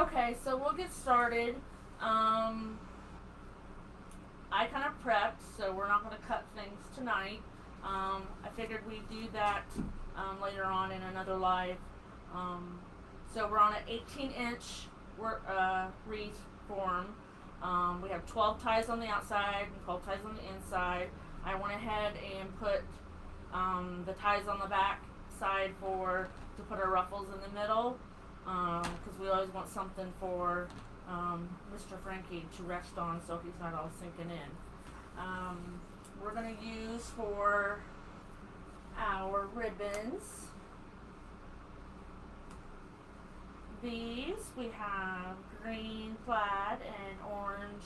Okay, so we'll get started. Um, I kind of prepped, so we're not going to cut things tonight. I figured we'd do that later on in another live. Um, so we're on an 18-inch wreath form. We have 12 ties on the outside and 12 ties on the inside. I went ahead and put the ties on the back side to put our ruffles in the middle, because we always want something for Mr. Frankie to rest on so he's not all sinking in. We're going to use for our ribbons these. We have green plaid and orange,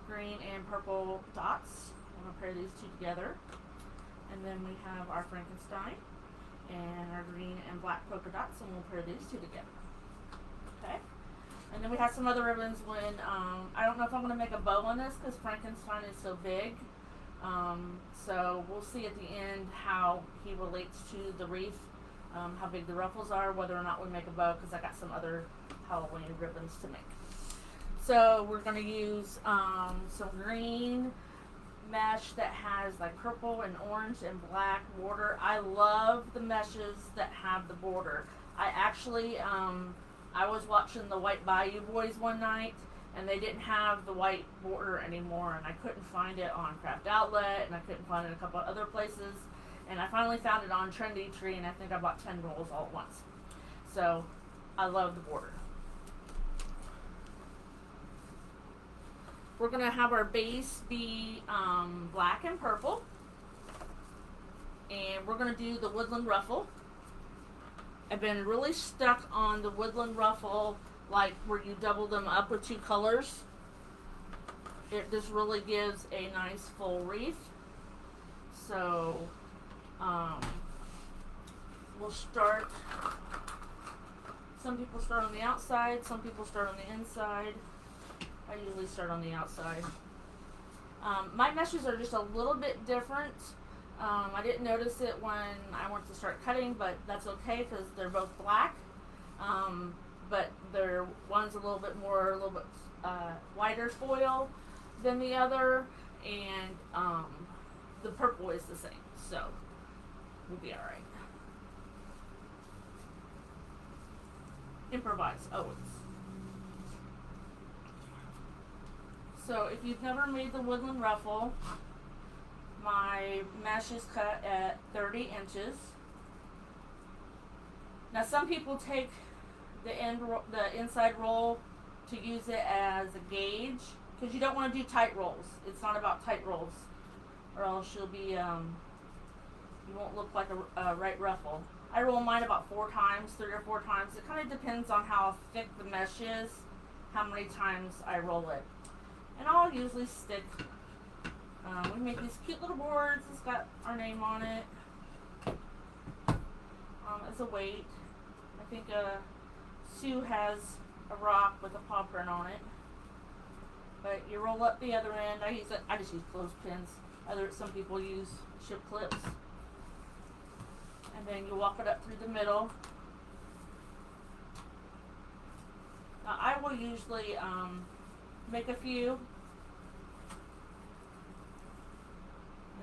green and purple dots. I'm going to pair these two together. And then we have our Frankenstein and our green and black polka dots, and we'll pair these two together. Okay? And then we have some other ribbons when, I don't know if I'm going to make a bow on this because Frankenstein is so big. So we'll see at the end how he relates to the wreath, how big the ruffles are, whether or not we make a bow, because I got some other Halloween ribbons to make. So we're going to use some green mesh that has like purple and orange and black border. I love the meshes that have the border. I actually, I was watching the White Bayou Boys one night, and they didn't have the white border anymore, and I couldn't find it on Craft Outlet, and I couldn't find it in a couple of other places, and I finally found it on Trendy Tree, and I think I bought 10 rolls all at once. So I love the border. We're going to have our base be black and purple, and we're going to do the woodland ruffle. I've been really stuck on the woodland ruffle, like where you double them up with two colors. It just really gives a nice full wreath. So we'll start. Some people start on the outside, some people start on the inside. I usually start on the outside. My meshes are just a little bit different. I didn't notice it when I went to start cutting, but that's okay because they're both black. But one's a little bit wider foil than the other, and the purple is the same, so we'll be alright. Improvise, always. So if you've never made the woodland ruffle, my mesh is cut at 30 inches. Now some people take the inside roll to use it as a gauge, because you don't want to do tight rolls. It's not about tight rolls, or else you'll be you won't look like a right ruffle. I roll mine about 3 or 4 times. It kind of depends on how thick the mesh is, how many times I roll it. And I'll usually stick. We make these cute little boards. It's got our name on it. As a weight. I think Sue has a rock with a paw print on it. But you roll up the other end. I just use clothespins. Some people use ship clips. And then you walk it up through the middle. Now I will usually make a few,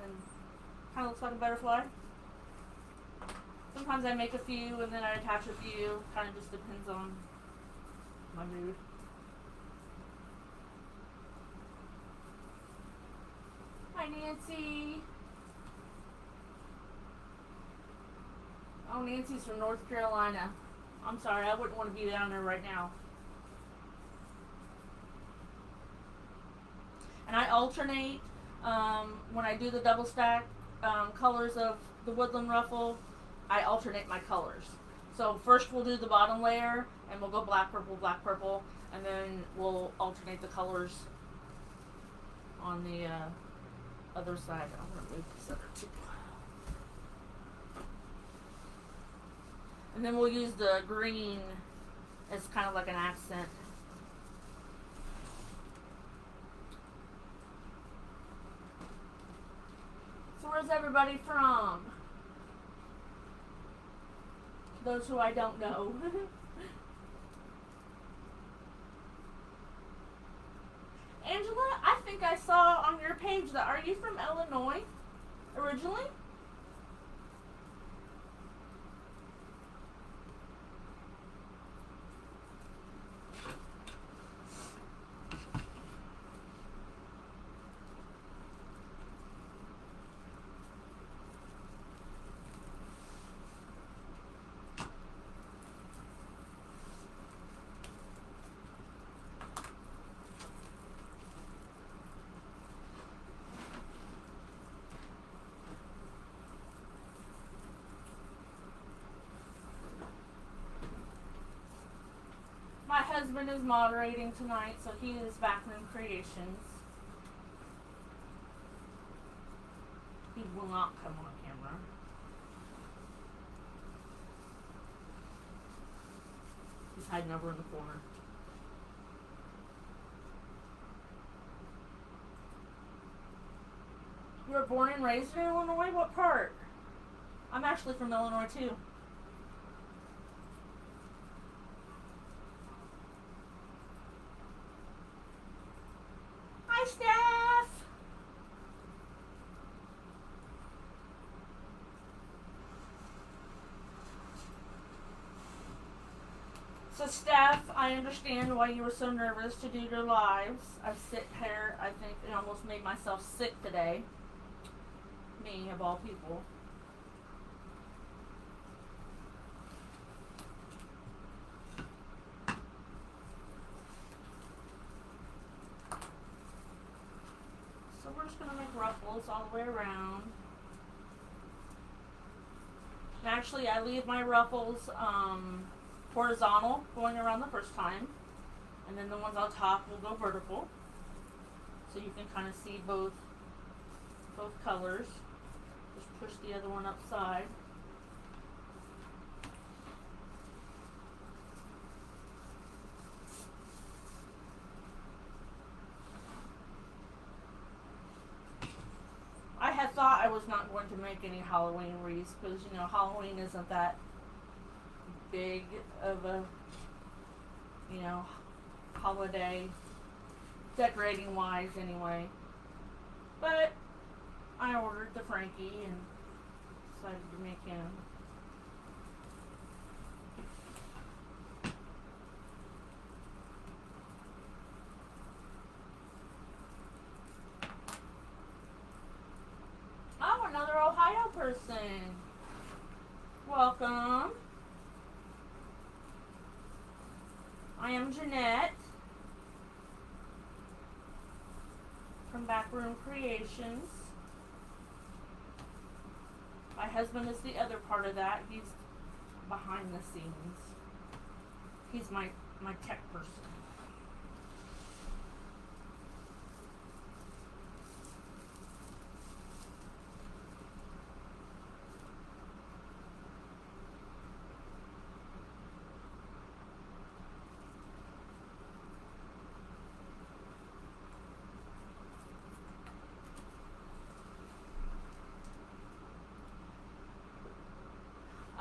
and kind of looks like a butterfly. Sometimes I make a few and then I attach a few. Kind of just depends on my mood. Hi, Nancy. Oh, Nancy's from North Carolina. I'm sorry, I wouldn't want to be down there right now. And I alternate when I do the double stack colors of the woodland ruffle. I alternate my colors. So first we'll do the bottom layer, and we'll go black, purple, and then we'll alternate the colors on the other side. I'm going to move this other too. And then we'll use the green as kind of like an accent. So where's everybody from? Those who I don't know. page that. Are you from Illinois originally? My husband is moderating tonight, so he is Backroom Creations. He will not come on camera. He's hiding over in the corner. You were born and raised in Illinois? What part? I'm actually from Illinois too. Hi, Steph! So, Steph, I understand why you were so nervous to do your lives. I've sit here, I think, and almost made myself sick today. Me, of all people. So we're just going to make ruffles all the way around. And actually, I leave my ruffles horizontal going around the first time. And then the ones on top will go vertical. So you can kind of see both colors. Just push the other one upside. I had thought I was not going to make any Halloween wreaths because, you know, Halloween isn't that big of a, you know, holiday decorating wise anyway. But I ordered the Frankie and decided to make him. Oh, another Ohio person. Welcome. I am Jeanette from Backroom Creations. My husband is the other part of that. He's behind the scenes. He's my tech person.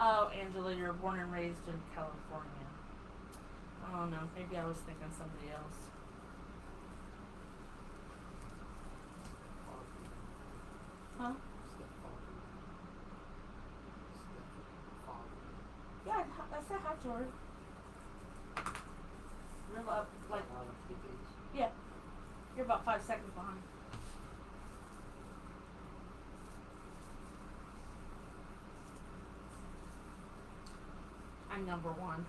Oh, Angela, you were born and raised in California. Oh no, maybe I was thinking somebody else. Huh? Yeah, I said hi, George. You're about, like, yeah, you're about 5 seconds behind. I'm number one.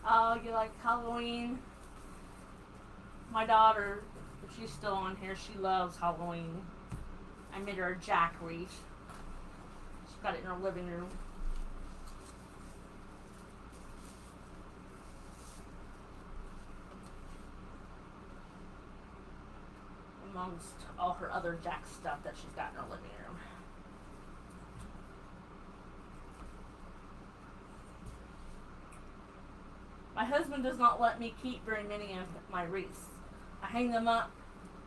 Oh, you like Halloween? My daughter, if she's still on here, she loves Halloween. I made her a Jack wreath. She's got it in her living room. Amongst all her other Jack stuff that she's got in her living room. My husband does not let me keep very many of my wreaths. I hang them up,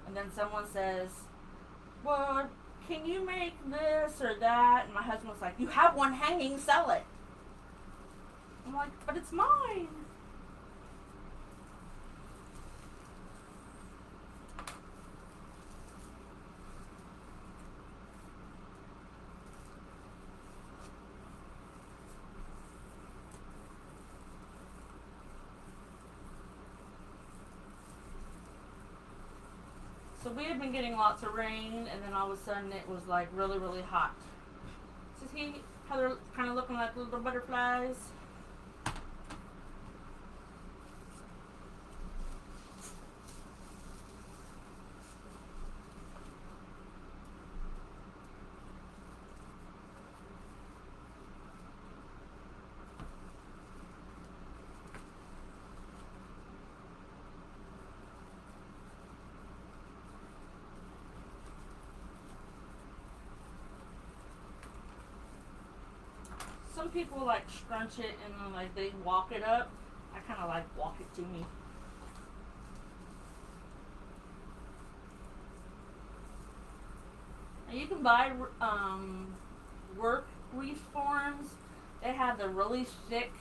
and then someone says, well, can you make this or that? And my husband's like, you have one hanging, sell it. I'm like, but it's mine. So we had been getting lots of rain, and then all of a sudden it was like really, really hot. So see how they're kind of looking like little butterflies? Some people like scrunch it and then like they walk it up. I kind of like walk it to me. And you can buy work wreath forms. They have the really thick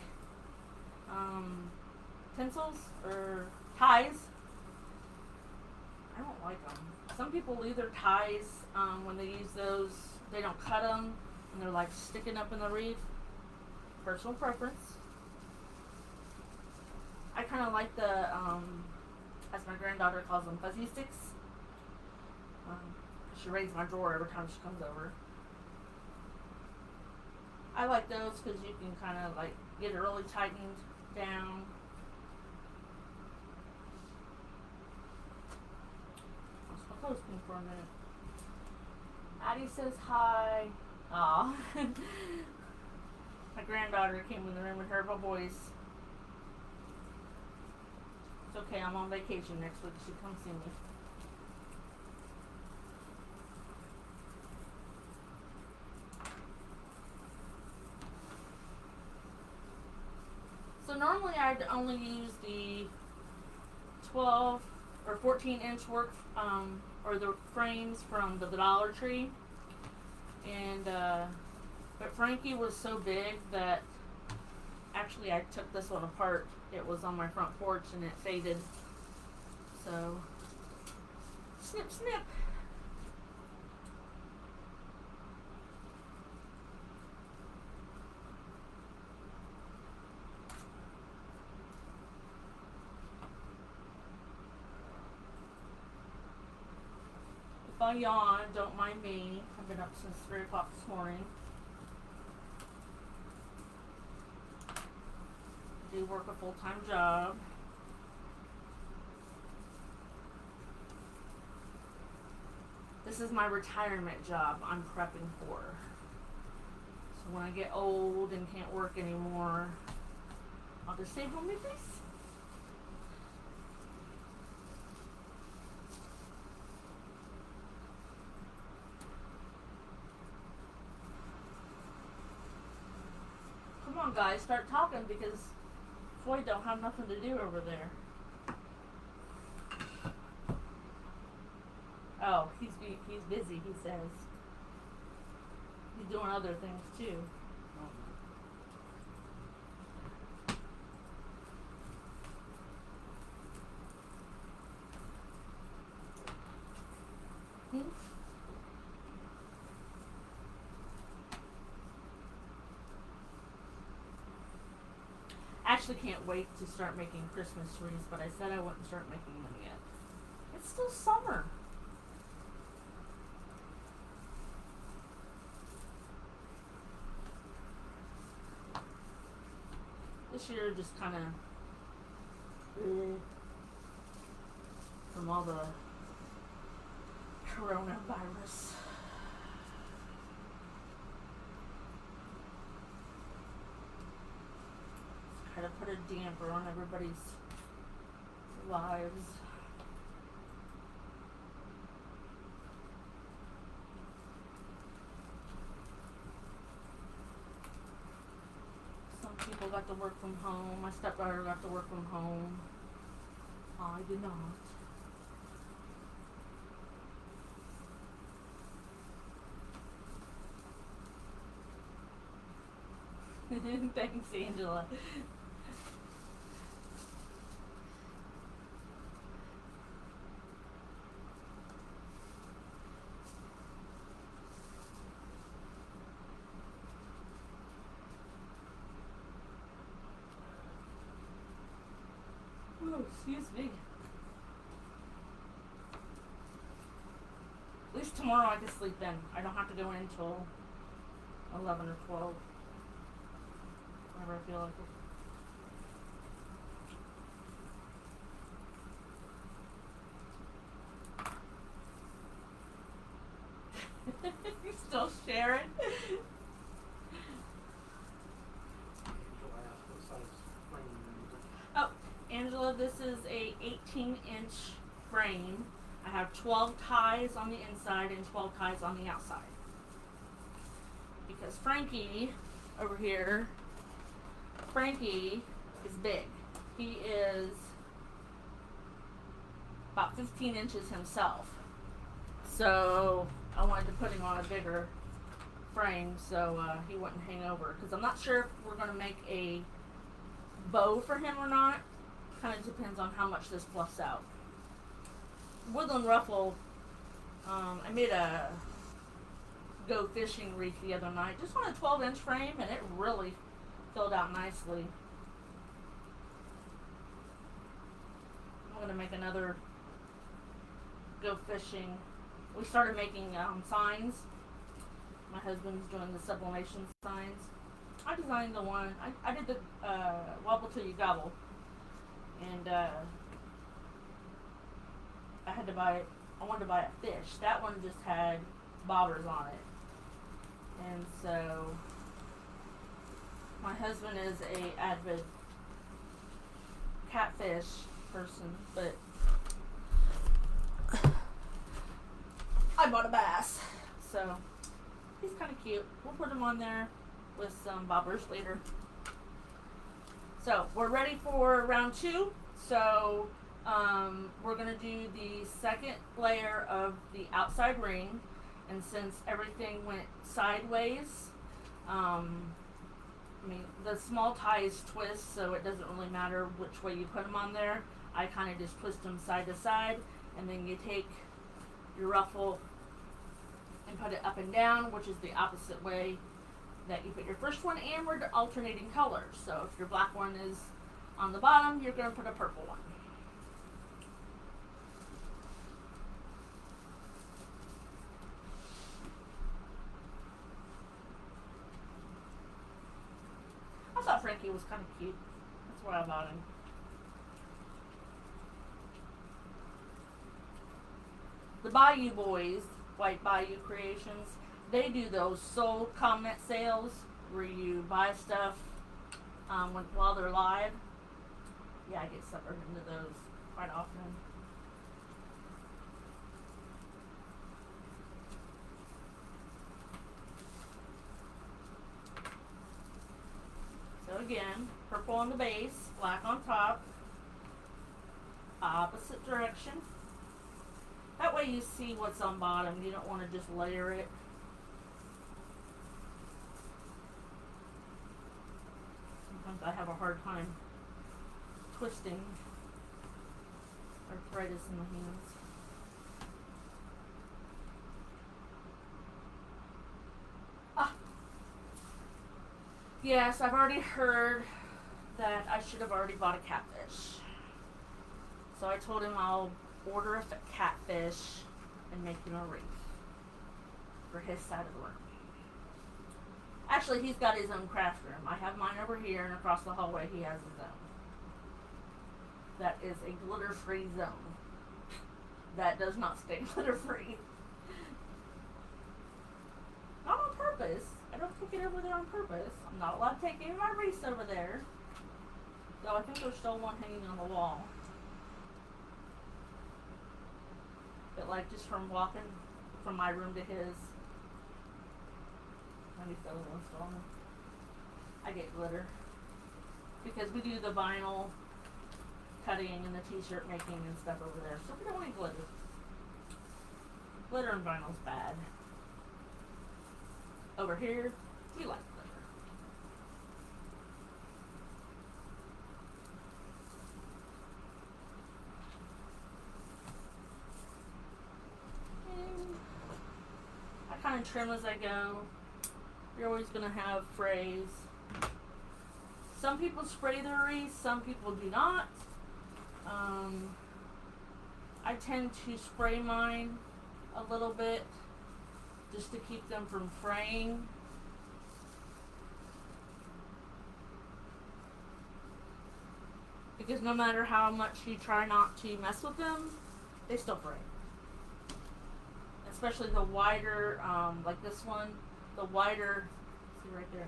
pencils or ties. I don't like them. Some people leave their ties when they use those. They don't cut them and they're like sticking up in the wreath. Personal preference. I kind of like the, as my granddaughter calls them, fuzzy sticks. She raises my drawer every time she comes over. I like those because you can kind of like get it really tightened down. I'll close me for a minute. Addie says hi. Aw. My granddaughter came in the room and heard my voice. It's okay, I'm on vacation next week. She come see me. So normally I'd only use the 12 or 14-inch work or the frames from the Dollar Tree, and but Frankie was so big that actually I took this one apart. It was on my front porch and it faded. So snip snip. If I yawn, don't mind me. I've been up since 3 o'clock this morning. I do work a full-time job. This is my retirement job I'm prepping for. So when I get old and can't work anymore, I'll just stay home with this. Come on, guys, start talking because Floyd don't have nothing to do over there. Oh, he's busy, he says. He's doing other things too. I actually can't wait to start making Christmas trees, but I said I wouldn't start making them yet. It's still summer. This year just kind of from all the coronavirus. Try to put a damper on everybody's lives. Some people got to work from home. My stepdaughter got to work from home. I did not. Thanks, Angela. Oh, excuse me. At least tomorrow I can sleep in. I don't have to go in until 11 or 12. Whenever I feel like it. You still sharing? Oh, Angela, this is a 18-inch frame. I have 12 ties on the inside and 12 ties on the outside. Because Frankie over here, Frankie is big. He is about 15 inches himself. So I wanted to put him on a bigger frame so he wouldn't hang over. Because I'm not sure if we're going to make a bow for him or not. Kind of depends on how much this fluffs out. Woodland ruffle, I made a go fishing wreath the other night, just on a 12-inch frame, and it really filled out nicely. I'm going to make another go fishing. We started making signs. My husband's doing the sublimation signs. I designed the one, I did the wobble till you gobble, and I wanted to buy a fish. That one just had bobbers on it. And so my husband is a avid catfish person, but I bought a bass. So he's kind of cute. We'll put him on there with some bobbers later. So we're ready for round 2. So we're going to do the second layer of the outside ring, and since everything went sideways, I mean, the small ties twist, so it doesn't really matter which way you put them on there. I kind of just twist them side to side, and then you take your ruffle and put it up and down, which is the opposite way that you put your first one, and we're alternating colors. So if your black one is on the bottom, you're going to put a purple one. I thought Frankie was kind of cute. That's why I bought him. The Bayou Boys, White Bayou Creations, they do those soul comment sales where you buy stuff while they're live. Yeah, I get suckered into those quite often. So again, purple on the base, black on top, opposite direction. That way you see what's on bottom. You don't want to just layer it. Sometimes I have a hard time twisting. Arthritis in the hands. Yes, I've already heard that I should have already bought a catfish. So I told him I'll order a catfish and make him a wreath for his side of the room. Actually, he's got his own craft room. I have mine over here, and across the hallway he has his own. That is a glitter-free zone. That does not stay glitter-free. Not on purpose. I don't take it over there on purpose. I'm not allowed to take any of my wreaths over there. Though I think there's still one hanging on the wall. But like just from walking from my room to his. Maybe the other one's still on. I get glitter. Because we do the vinyl cutting and the t-shirt making and stuff over there. So we don't want glitter. Glitter and vinyl's bad. Over here, we like glitter. and trim as I go. You're always going to have frays. Some people spray their wreaths, some people do not. I tend to spray mine a little bit just to keep them from fraying. Because no matter how much you try not to mess with them, they still fray. Especially the wider, like this one, the wider, see right there,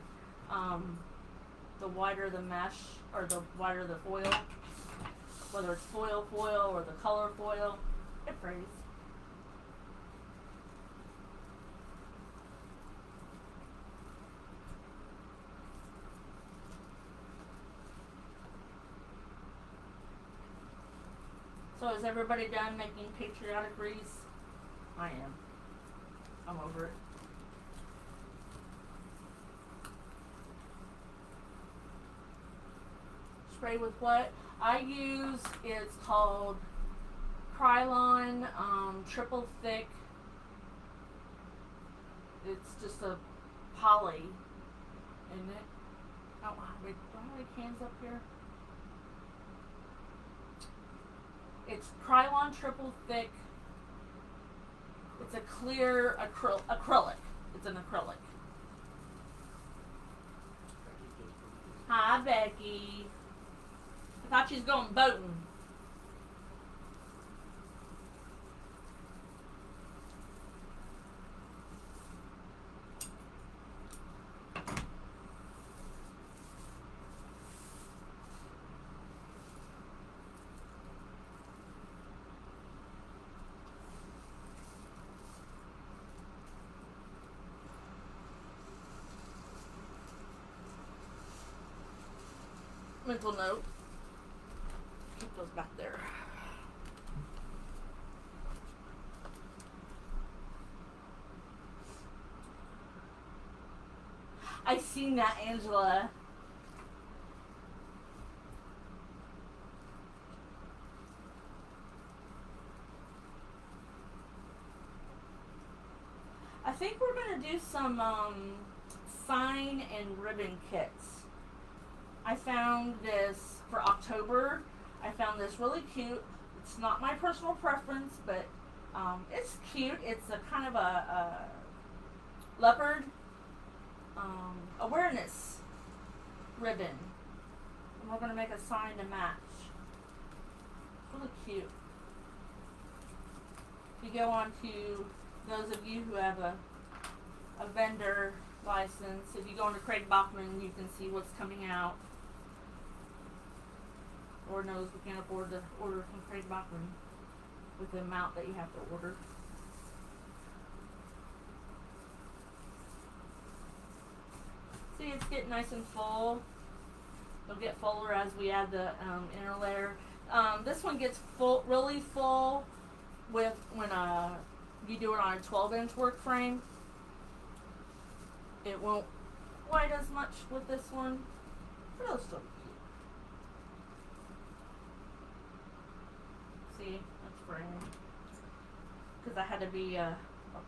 the wider the mesh, or the wider the foil, whether it's foil or the color foil, it frays. So is everybody done making patriotic wreaths? I am. I'm over it. Spray with what? I use, it's called Krylon Triple Thick. It's just a poly, isn't it? Oh, wait, do I have any cans up here? It's Krylon Triple Thick. It's a clear acrylic. It's an acrylic. Hi, Becky. I thought she was going boating. Mental note. Keep those back there. I seen that, Angela. I think we're gonna do some sign and ribbon kits. I found this for October. I found this really cute. It's not my personal preference, but it's cute. It's a kind of a leopard awareness ribbon. And we're going to make a sign to match. It's really cute. If you go on to those of you who have a vendor license, if you go on to Craig Bachman, you can see what's coming out. Lord knows we can't afford to order from Craig Bachman with the amount that you have to order. See, it's getting nice and full. It'll get fuller as we add the inner layer. This one gets full, really full with when you do it on a 12-inch work frame. It won't quite as much with this one, but it'll still be cute. See, that's framed. Because I had to be a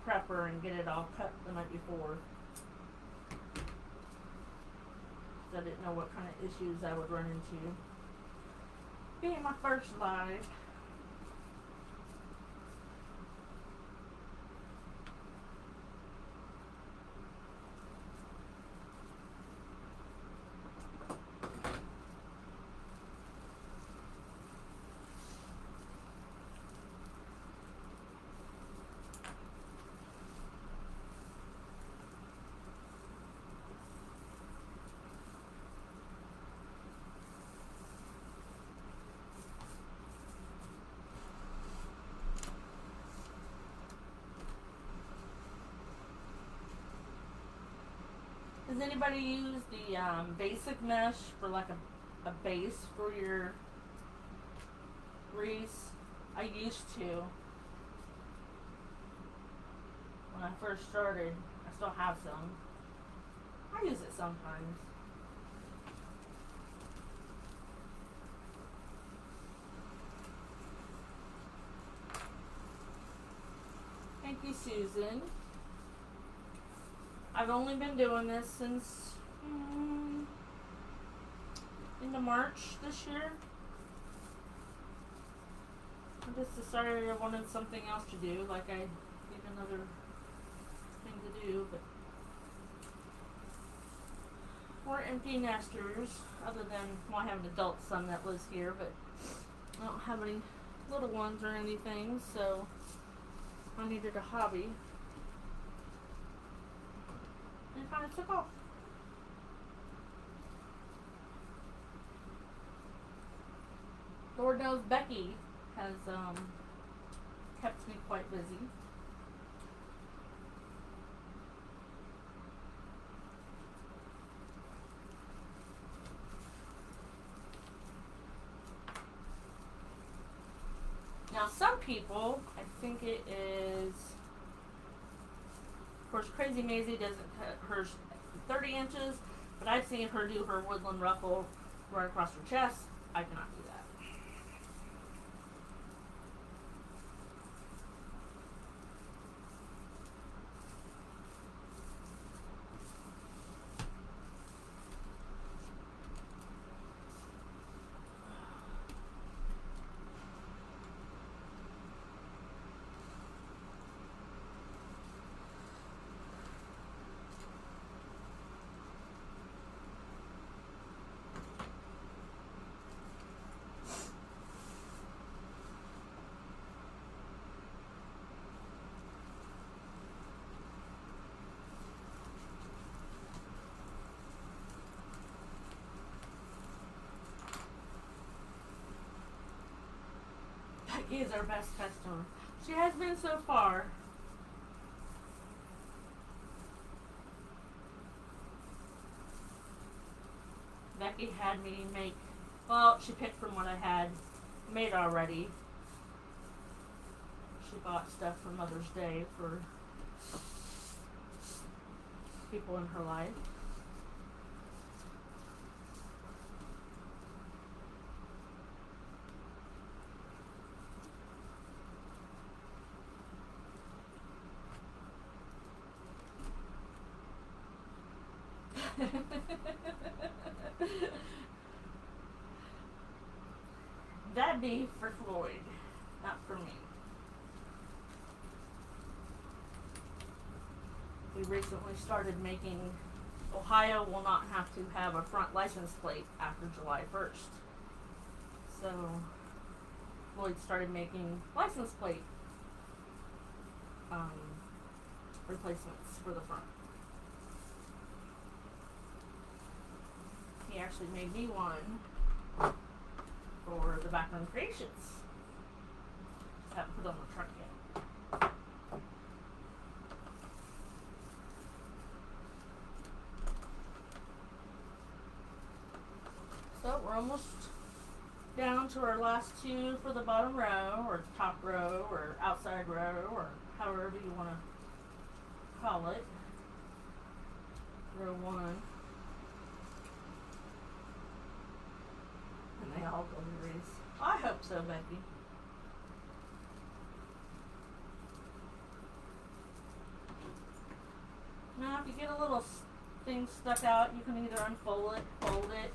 prepper and get it all cut the night before. I didn't know what kind of issues I would run into. Being my first live. Does anybody use the basic mesh for like a base for your wreaths? I used to. When I first started, I still have some. I use it sometimes. Thank you, Susan. I've only been doing this since into March this year. I just decided I wanted something else to do, like I need another thing to do, but we're empty nesters, other than, well, I have an adult son that lives here, but I don't have any little ones or anything, so I needed a hobby. And it kind of took off. Lord knows Becky has kept me quite busy. Now some people, I think it is, of course Crazy Maisie doesn't cut hers 30 inches, but I've seen her do her woodland ruffle right across her chest. I cannot do that. Becky is our best customer. She has been so far. Becky had me make, well, she picked from what I had made already. She bought stuff for Mother's Day for people in her life. That'd be for Floyd, not for me. We recently started making, Ohio will not have to have a front license plate after July 1st. So Floyd started making license plate replacements for the front. He actually made me one for the background creations. Haven't put on the truck yet. So we're almost down to our last two for the bottom row, or top row, or outside row, or however you want to call it. Row one. And they all go to Wreath. I hope so, Becky. Now, if you get a little thing stuck out, you can either unfold it, fold it,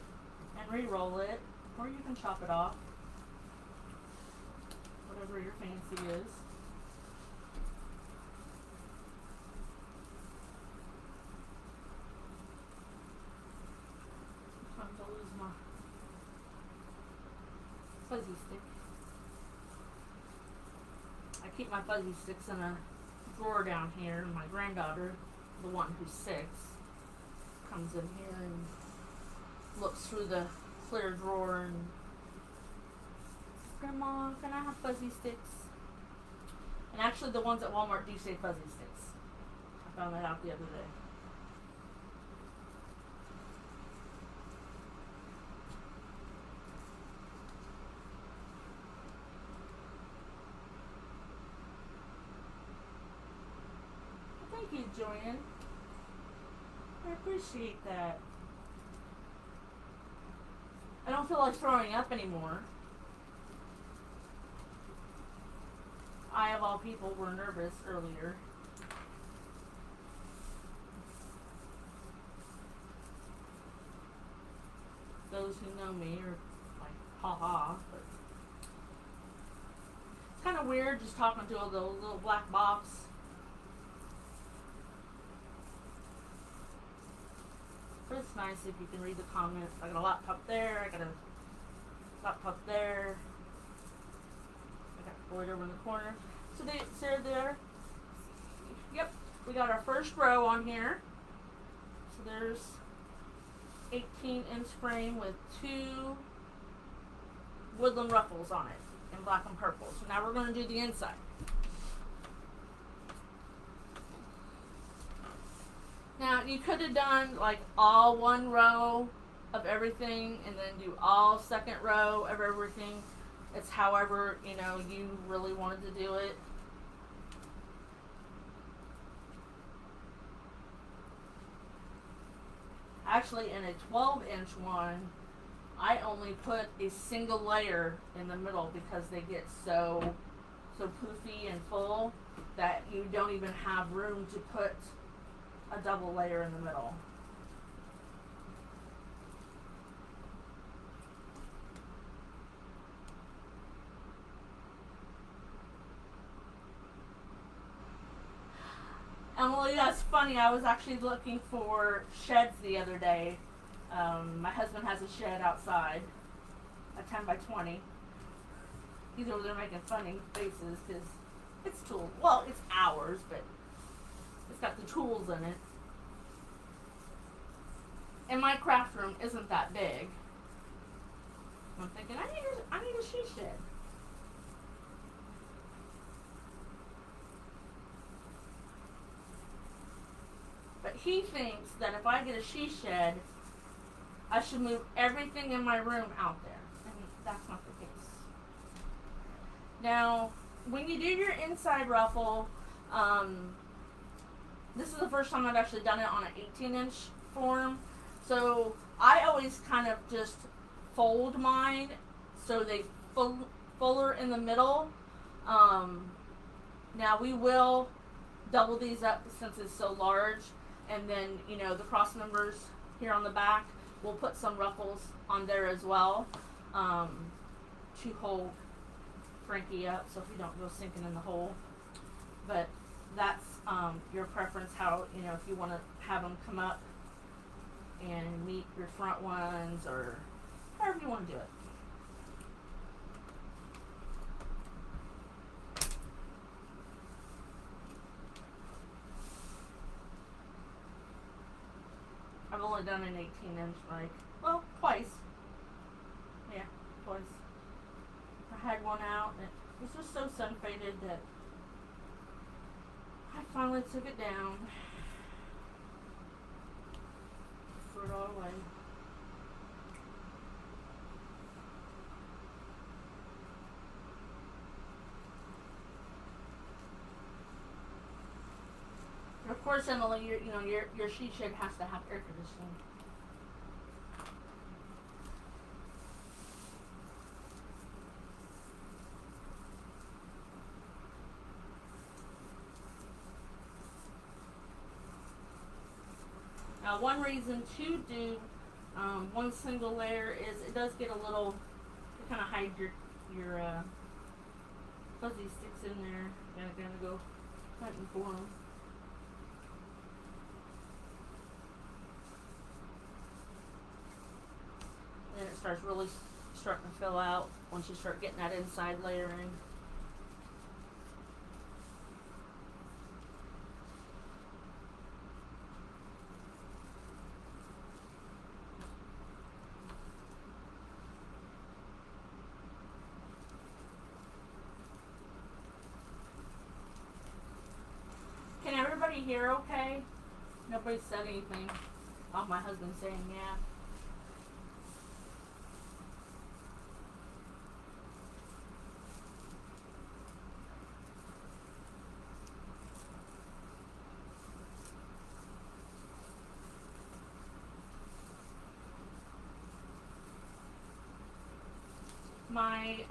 and re-roll it, or you can chop it off. Whatever your fancy is. Sometimes I'll lose my fuzzy stick. I keep my fuzzy sticks in a drawer down here, and my granddaughter, the one who's 6, comes in here and looks through the clear drawer and says, "Grandma, can I have fuzzy sticks?" And actually the ones at Walmart do say fuzzy sticks. I found that out the other day. Thank you, Joanne. I appreciate that. I don't feel like throwing up anymore. I, of all people, were nervous earlier. those who know me are like, ha ha. But it's kind of weird just talking to a little black box. But it's nice if you can read the comments. I got a laptop there. I got a laptop there. I got the board over in the corner. So they're there. Yep, we got our first row on here. So there's 18-inch frame with 2 woodland ruffles on it in black and purple. So now we're going to do the inside. Now you could have done like all one row of everything and then do all second row of everything. It's however, you know, you really wanted to do it. Actually, in a 12-inch one, I only put a single layer in the middle because they get so poofy and full that you don't even have room to put a double layer in the middle. Emily, that's funny. I was actually looking for sheds the other day. My husband has a shed outside, a 10 by 20. He's over there making funny faces because it's tools. Well, it's ours, but it's got the tools in it. And my craft room isn't that big. I'm thinking, I need a she shed. But he thinks that if I get a she shed, I should move everything in my room out there. And that's not the case. Now, when you do your inside ruffle, this is the first time I've actually done it on an 18-inch form. So I always kind of just fold mine so they fuller in the middle. Now we will double these up since it's so large. And then, you know, the cross members here on the back, we'll put some ruffles on there as well to hold Frankie up so he don't go sinking in the hole. But that's your preference, how, you know, if you want to have them come up and meet your front ones or however you want to do it. I've only done an 18-inch, like, well, twice. Yeah, twice. I had one out, and it was just so sun-faded that I finally took it down. Threw it all away. Of course, Emily, your she shed has to have air conditioning. Now, one reason to do one single layer is it does get a little, to kind of hide your fuzzy sticks in there. You're gonna go hunting for them. Then it starts really starting to fill out once you start getting that inside layering. Can everybody hear okay? Nobody said anything. Oh, my husband's saying yeah. My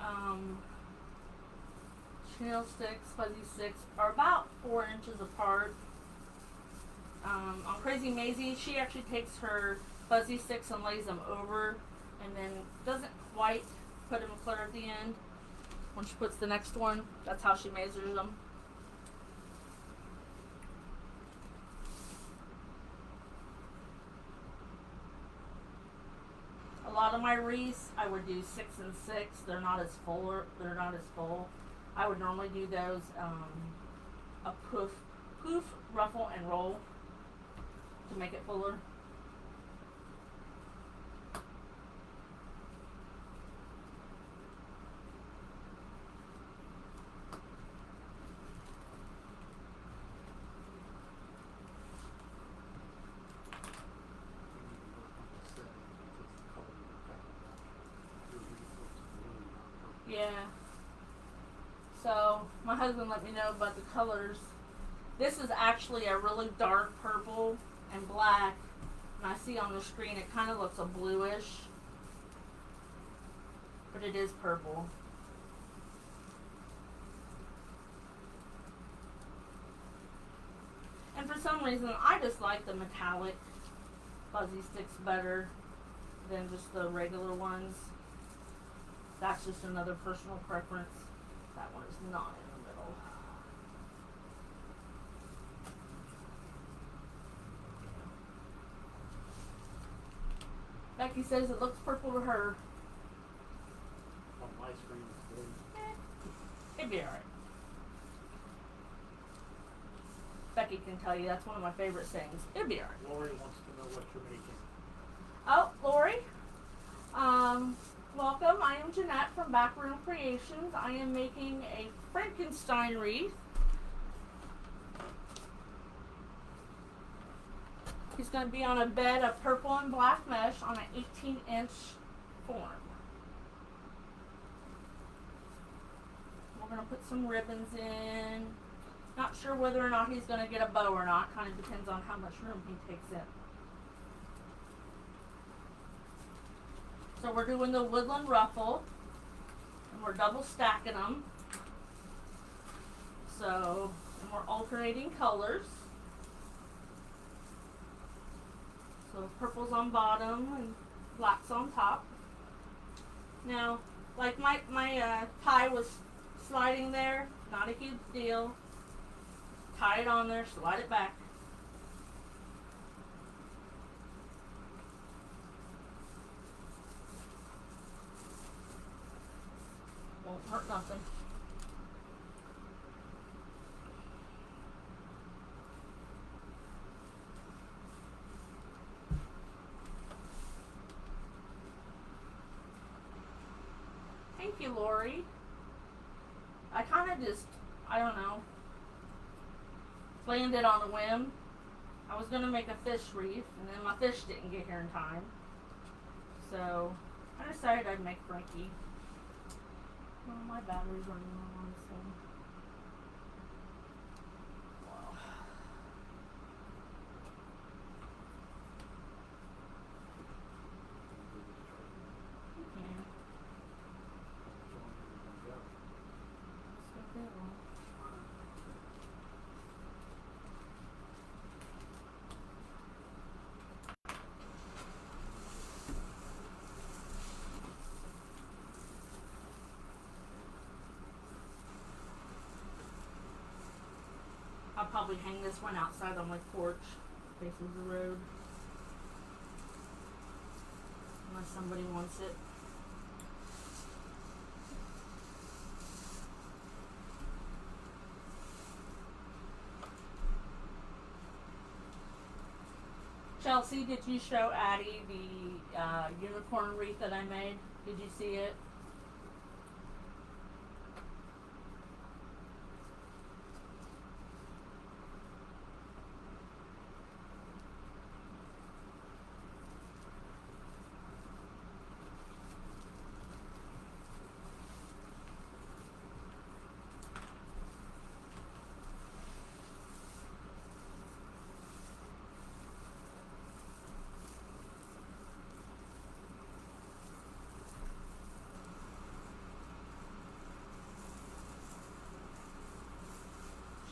chenille sticks, fuzzy sticks, are about 4 inches apart. On Crazy Maisie, she actually takes her fuzzy sticks and lays them over and then doesn't quite put them clear at the end. When she puts the next one, that's how she measures them. A lot of my wreaths, I would do 6 and 6. They're not as full. I would normally do those a poof, ruffle, and roll to make it fuller. Yeah. So my husband let me know about the colors. This is actually a really dark purple and black, and I see on the screen it kind of looks a bluish, but it is purple. And for some reason, I just like the metallic fuzzy sticks better than just the regular ones. That's just another personal preference. That one is not in the middle. Becky says it looks purple to her. On my screen it's blue. It'd be alright. Becky can tell you that's one of my favorite things. It'd be alright. Lori wants to know what you're making. Oh, Lori. Welcome. I am Jeanette from Backroom Creations. I am making a Frankenstein wreath. He's going to be on a bed of purple and black mesh on an 18-inch form. We're going to put some ribbons in. Not sure whether or not he's going to get a bow or not. Kind of depends on how much room he takes in. So we're doing the woodland ruffle, and we're double stacking them. So, and we're alternating colors. So purple's on bottom and black's on top. Now, like my tie was sliding there, not a huge deal. Tie it on there, slide it back. Won't hurt nothing. Thank you, Lori. I kind of just, I don't know, planned it on a whim. I was going to make a fish wreath, and then my fish didn't get here in time. So, I decided I'd make Frankie. Oh, my battery's running low on this thing. Wow. Yeah. So good. I'll probably hang this one outside on my porch, faces the road. Unless somebody wants it. Chelsea, did you show Addie the unicorn wreath that I made? Did you see it?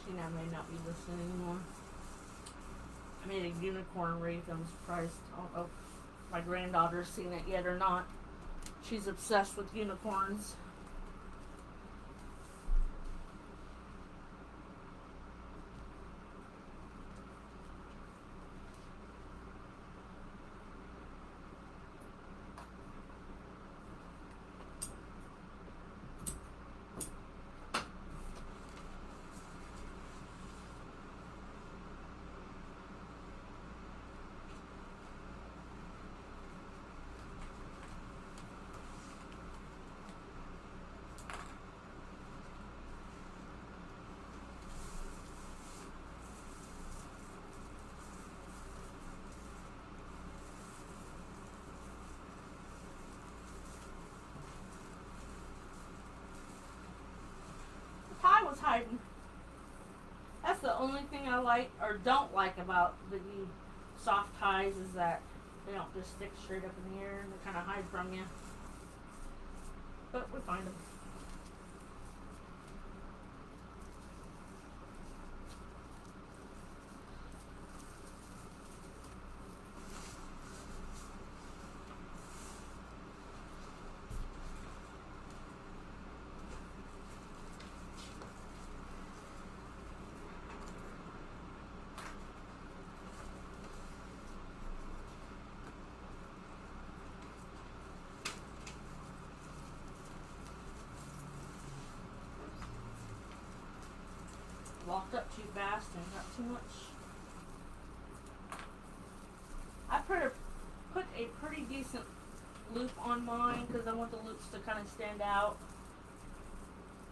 She now may not be listening anymore. I made a unicorn wreath. I'm surprised. I don't know if my granddaughter's seen it yet or not. She's obsessed with unicorns. Pie was hiding. That's the only thing I like or don't like about the soft ties is that they don't just stick straight up in the air and they kind of hide from you. But we find them. Walked up too fast and got too much. I put a pretty decent loop on mine because I want the loops to kind of stand out.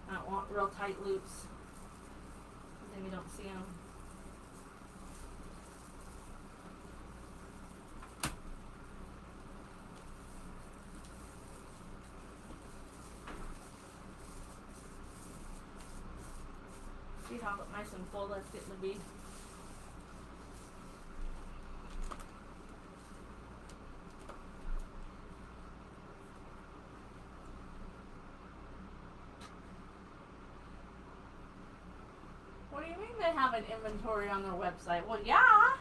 I don't want real tight loops. Then you don't see them. See how nice and full that's getting to be. What do you mean they have an inventory on their website? Well, yeah.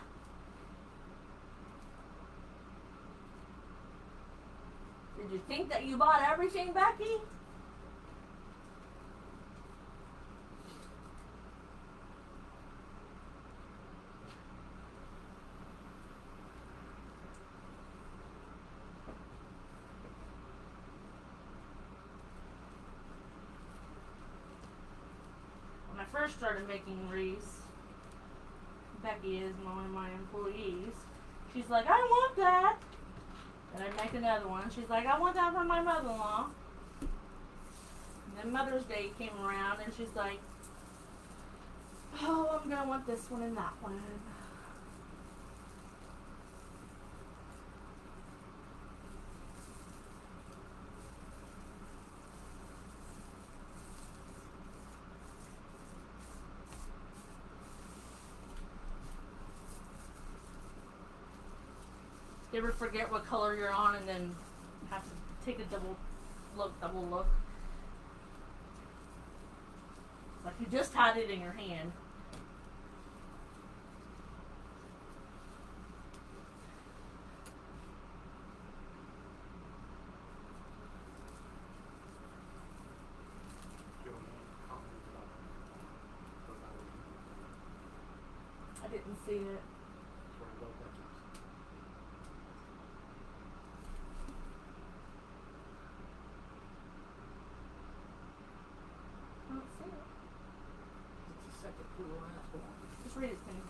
Did you think that you bought everything, Becky? When I first started making wreaths, Becky is one of my employees. She's like, I want that. And I make another one. She's like, I want that for my mother-in-law. And then Mother's Day came around and she's like, oh, I'm gonna want this one and that one. You ever forget what color you're on and then have to take a double look? It's like you just had it in your hand. I didn't see it. Just read it to me.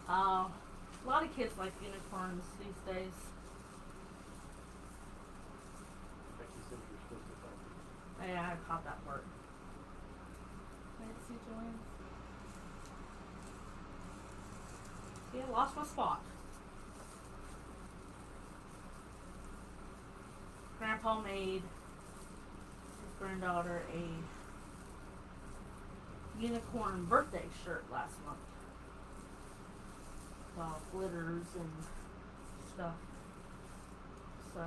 Oh, a lot of kids like unicorns these days. Yeah, I caught that part. I didn't see Joanne. See, I lost my spot. Grandpa made his granddaughter a unicorn birthday shirt last month. With all glitters and stuff. So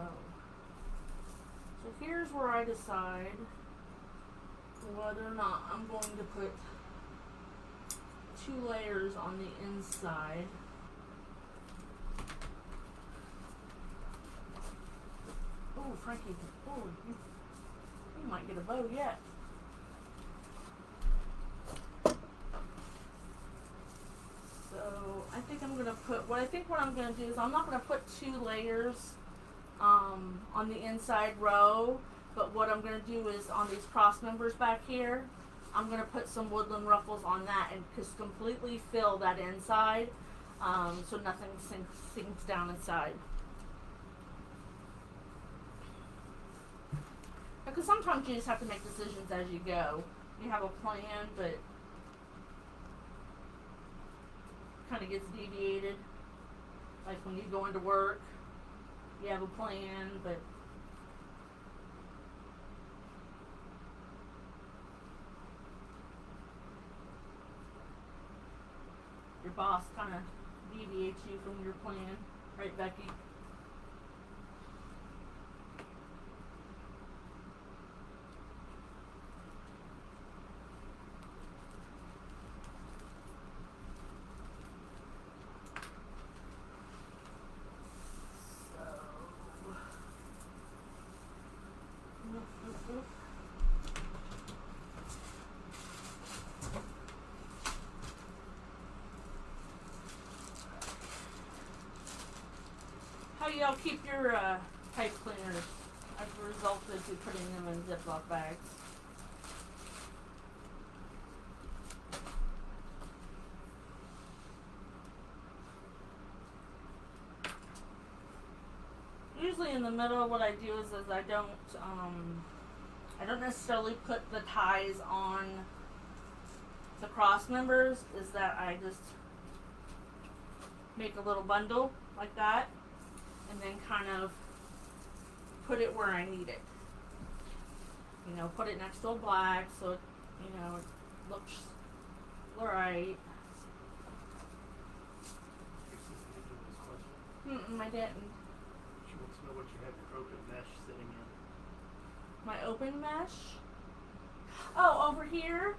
here's where I decide whether or not I'm going to put 2 layers on the inside. Ooh, Frankie, ooh, you might get a bow yet. So I think I'm gonna put, what I'm gonna do is I'm not gonna put 2 layers on the inside row, but what I'm gonna do is on these cross members back here, I'm gonna put some woodland ruffles on that and just completely fill that inside, so nothing sinks down inside. Because sometimes you just have to make decisions as you go. You have a plan, but kind of gets deviated. Like when you go into work, you have a plan, but your boss kind of deviates you from your plan. Right, Becky? How y'all keep your pipe cleaners? I've resulted to putting them in Ziploc bags. Usually in the middle, what I do is I don't necessarily put the ties on the cross members. Is that I just make a little bundle like that, and then kind of put it where I need it. You know, put it next to a black so it, you know, it looks right. I didn't. She wants to know what you have your open mesh sitting in. My open mesh? Oh, over here?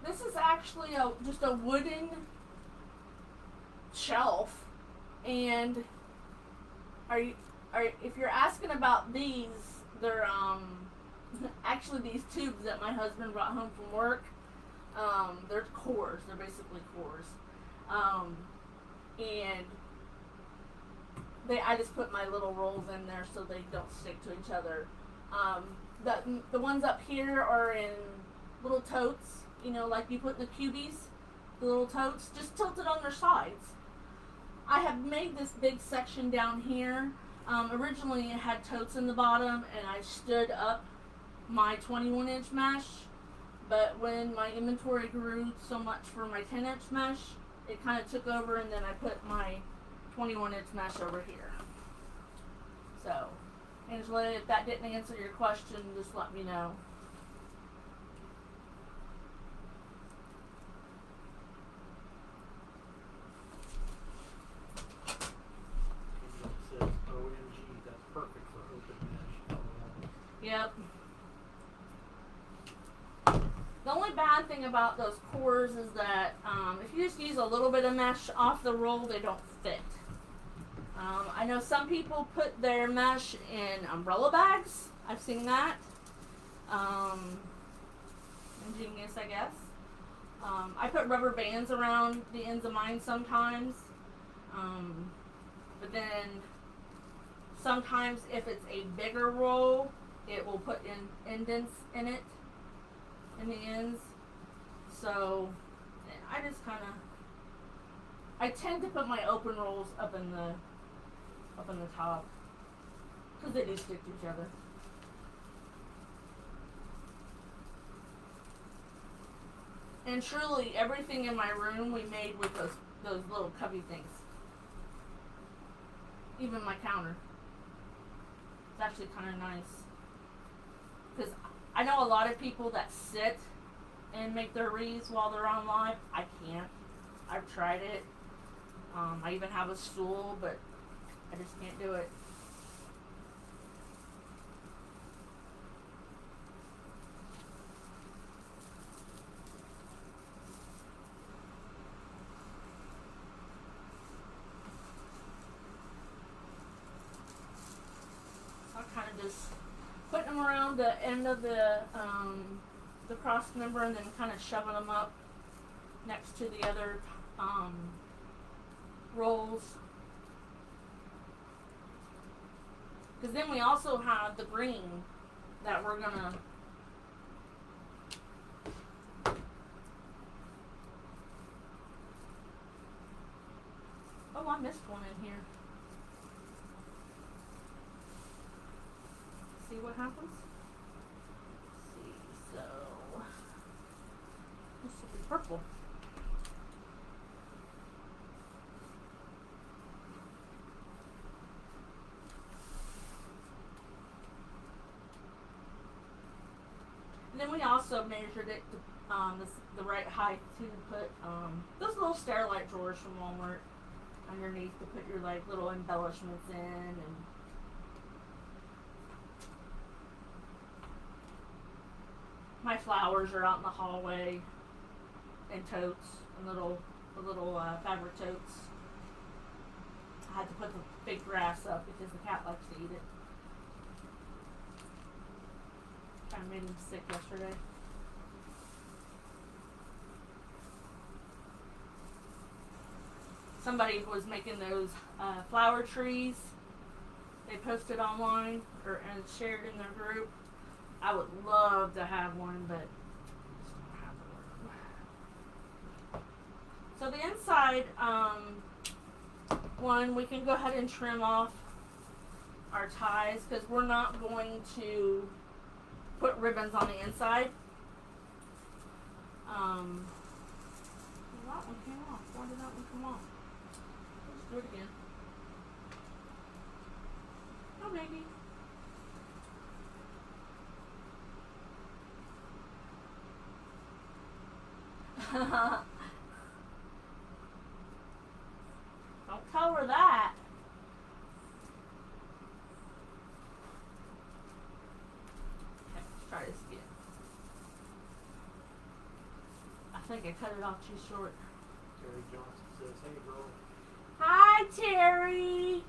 This is actually just a wooden shelf, and if you're asking about these, they're actually these tubes that my husband brought home from work. They're cores. They're basically cores, and I just put my little rolls in there so they don't stick to each other. The ones up here are in little totes, you know, like you put in the cubies, the little totes, just tilted on their sides. I have made this big section down here. Originally it had totes in the bottom, and I stood up my 21-inch mesh, but when my inventory grew so much for my 10-inch mesh, it kind of took over, and then I put my 21-inch mesh over here. So, Angela, if that didn't answer your question, just let me know. It says OMG, that's perfect for open mesh. Yep. The only bad thing about those cores is that if you just use a little bit of mesh off the roll, they don't fit. I know some people put their mesh in umbrella bags. I've seen that. Ingenious, I guess. I put rubber bands around the ends of mine sometimes. But then sometimes if it's a bigger roll, it will put in indents in it, in the ends. So I just I tend to put my open rolls up in the top, because they do stick to each other. And truly, everything in my room we made with those little cubby things. Even my counter. It's actually kind of nice. Because I know a lot of people that sit and make their wreaths while they're on live. I can't. I've tried it. I even have a stool, but I just can't do it. just putting them around the end of the cross member and then kind of shoving them up next to the other rolls. Because then we also have the green that we're gonna oh, I missed one in here. See what happens? Let's see, so this will be purple. And then we also measured it to the right height to put those little Starlight drawers from Walmart underneath to put your like little embellishments in. And my flowers are out in the hallway in totes, and little fabric totes. I had to put the big grass up because the cat likes to eat it. Kind of made him sick yesterday. Somebody was making those flower trees. They posted online and shared in their group. I would love to have one, but just don't have the room. So the inside one, we can go ahead and trim off our ties because we're not going to put ribbons on the inside. That one came off. Why did that one come off? Let's do it again. Oh, maybe. Don't tell her that. Okay, let's try this again. I think I cut it off too short. Terry Johnson says, "Hey, girl." Hi, Terry.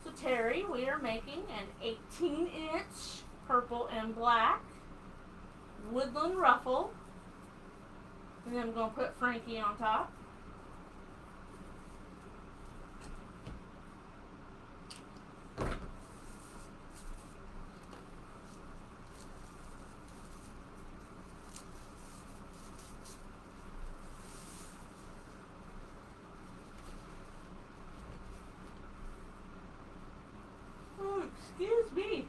So Terry, we are making an 18-inch purple and black woodland ruffle. And then I'm going to put Frankie on top. Oh, excuse me.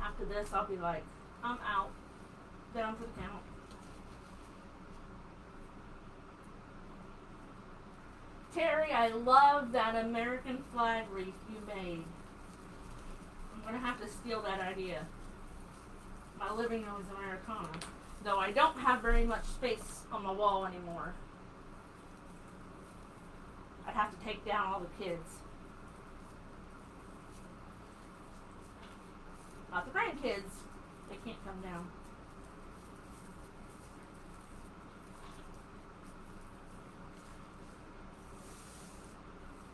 After this, I'll be like, I'm out. Down for the count. Terry, I love that American flag wreath you made. I'm going to have to steal that idea. My living room is Americana. Though I don't have very much space on my wall anymore. I'd have to take down all the kids. Not the grandkids. They can't come down.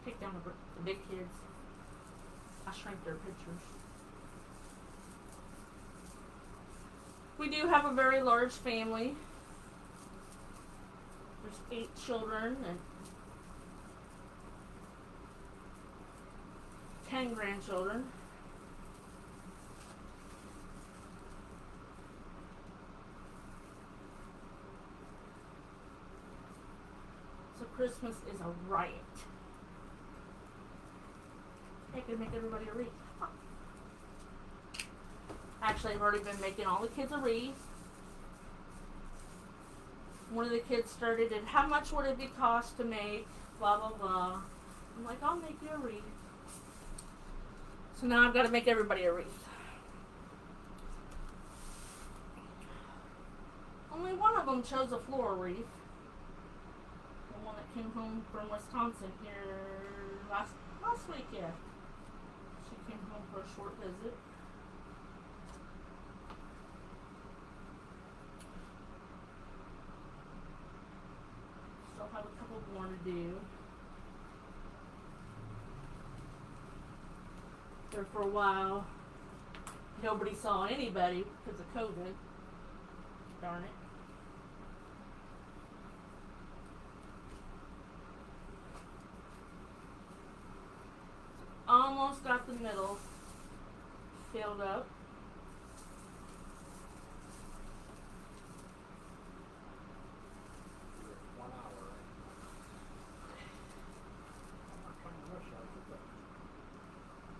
Take down the big kids. I shrink their pictures. We do have a very large family. There's 8 children and 10 grandchildren. So Christmas is a riot. I could make everybody a wreath. Huh. Actually, I've already been making all the kids a wreath. One of the kids started at, how much would it be cost to make blah blah blah. I'm like, I'll make you a wreath. So now I've got to make everybody a wreath. Only one of them chose a floral wreath. The one that came home from Wisconsin here last week, yeah. She came home for a short visit. have a couple more to do. There for a while, nobody saw anybody because of COVID. Darn it. Almost got the middle filled up. You're at 1 hour. I'm not trying to rush out, but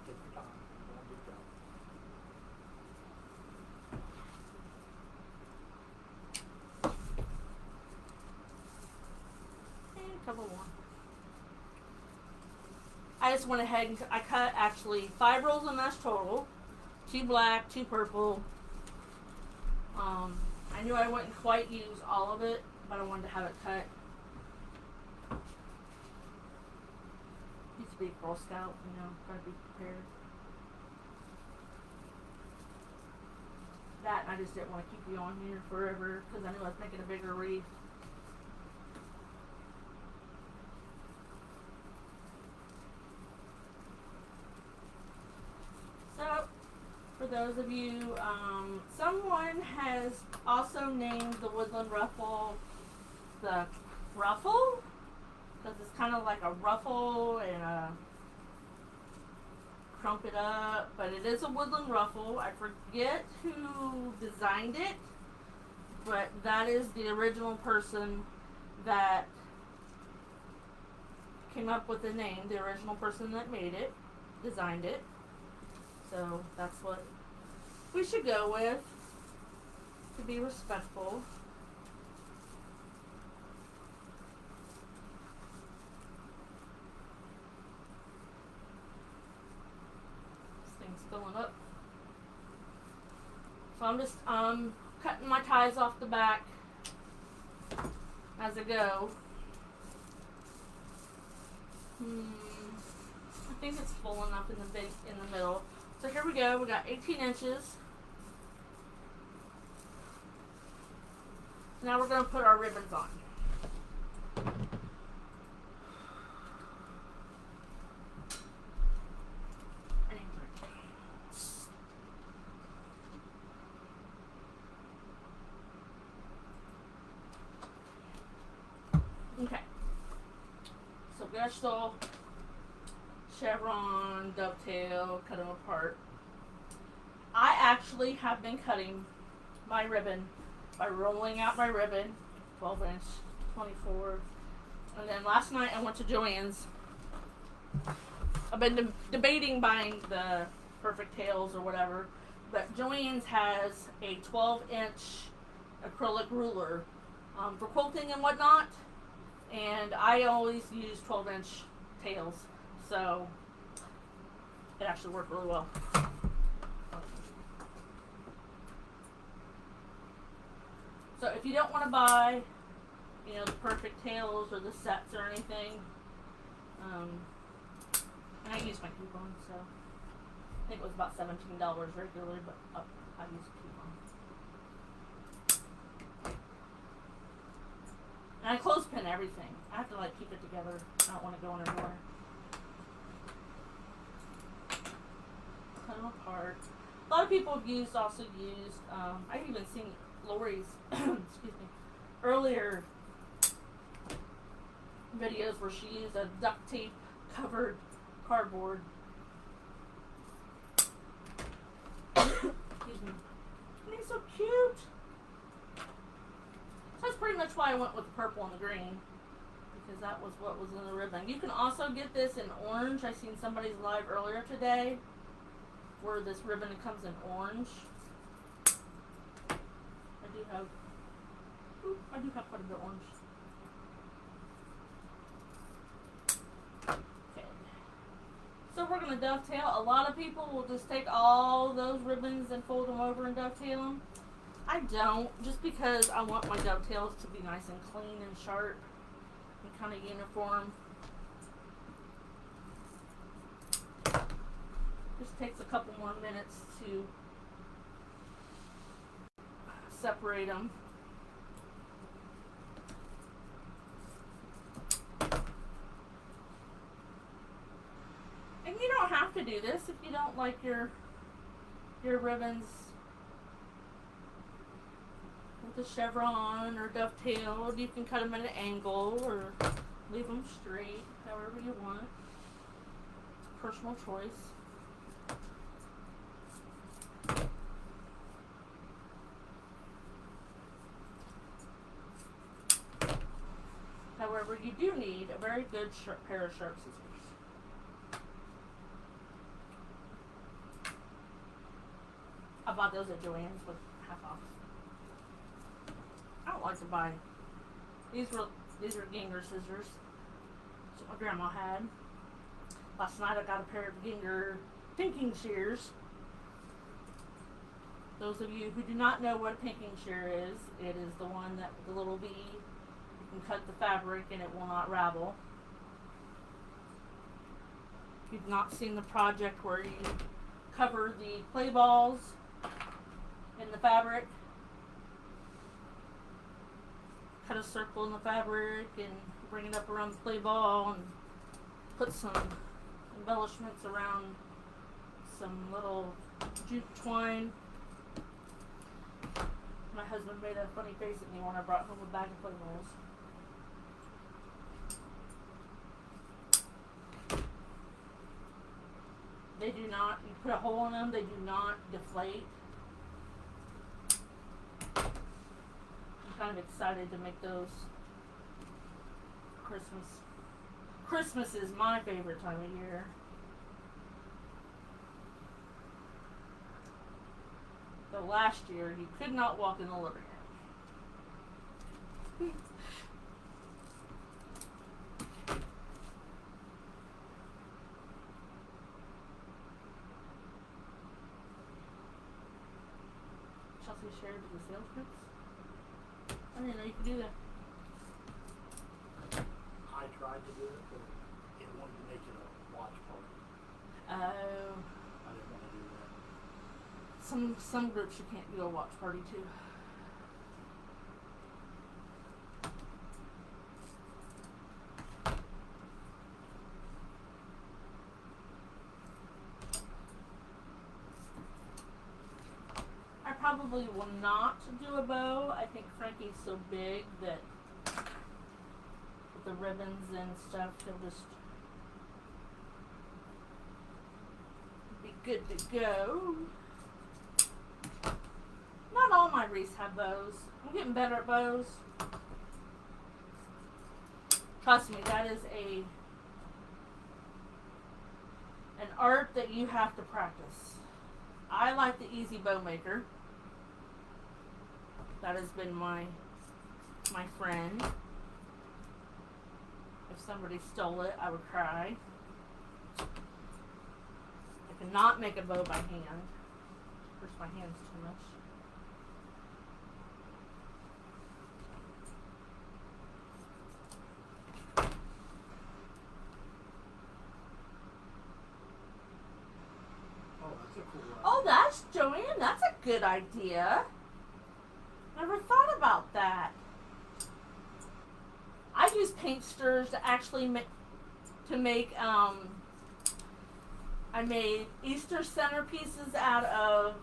take your time. Don't get going. And a couple more. I just went ahead and I cut actually 5 rolls of mesh total, 2 black, 2 purple. I knew I wouldn't quite use all of it, but I wanted to have it cut. Used to be a Girl Scout, you know, gotta be prepared. That and I just didn't want to keep you on here forever because I knew I was making a bigger wreath. So, for those of you, someone has also named the woodland ruffle the ruffle because it's kind of like a ruffle and a crump it up, but it is a woodland ruffle. I forget who designed it, but that is the original person that came up with the name, the original person that made it, designed it. So that's what we should go with to be respectful. This thing's filling up. So I'm just cutting my ties off the back as I go. I think it's full enough in the middle. So here we go. We got 18 inches. Now we're going to put our ribbons on. Okay. So vegetable, chevron, dovetail, cut them apart. I actually have been cutting my ribbon by rolling out my ribbon, 12 inch, 24. And then last night I went to Joann's. I've been debating buying the Perfect Tails or whatever, but Joann's has a 12 inch acrylic ruler for quilting and whatnot. And I always use 12 inch tails, so it actually worked really well. So if you don't want to buy, you know, the Perfect Tails or the sets or anything, and I used my coupon, so I think it was about $17 regularly, but I used a coupon. And I clothespin everything. I have to like keep it together. I don't want to go anywhere. Cut them apart. A lot of people have also used, I've even seen Lori's, excuse me, earlier videos where she used a duct tape covered cardboard. Excuse me. And he's so cute. So that's pretty much why I went with the purple and the green, because that was what was in the ribbon. You can also get this in orange. I seen somebody's live earlier today where this ribbon comes in orange. I do have quite a bit of orange. Okay. So we're going to dovetail. A lot of people will just take all those ribbons and fold them over and dovetail them. I don't, just because I want my dovetails to be nice and clean and sharp and kind of uniform. Just takes a couple more minutes to separate them. you don't have to do this if you don't like your ribbons with a chevron or dovetailed. You can cut them at an angle or leave them straight, however you want. It's a personal choice. However, you do need a very good pair of sharp scissors. I bought those at Joann's with half off. I don't like to buy. These were Ginger scissors. That's what my grandma had. Last night I got a pair of Ginger pinking shears. Those of you who do not know what a pinking shear is, it is the one that with the little V, you can cut the fabric and it will not ravel. If you've not seen the project where you cover the play balls in the fabric, cut a circle in the fabric and bring it up around the play ball and put some embellishments around some little jute twine. My husband made a funny face at me when I brought home a bag of play balls. They do not, you put a hole in them, they do not deflate. I'm kind of excited to make those for Christmas. Christmas is my favorite time of year. So last year, you could not walk in the living room. Chelsea shared to the sales groups. I didn't know you could do that. I tried to do it, but it wanted to make it a watch party. Oh. I didn't want to do that. Some groups you can't do a watch party to. I probably will not do a bow. I think Frankie's so big that with the ribbons and stuff, he'll just be good to go. Not all my wreaths have bows. I'm getting better at bows. Trust me, that is an art that you have to practice. I like the easy bow maker. That has been my friend. If somebody stole it, I would cry. I cannot make a bow by hand. Hurts my hands too much. Oh, that's a cool one. Oh, that's Joanne. That's a good idea. Never thought about that. I use paint stirrers to actually make I made Easter centerpieces out of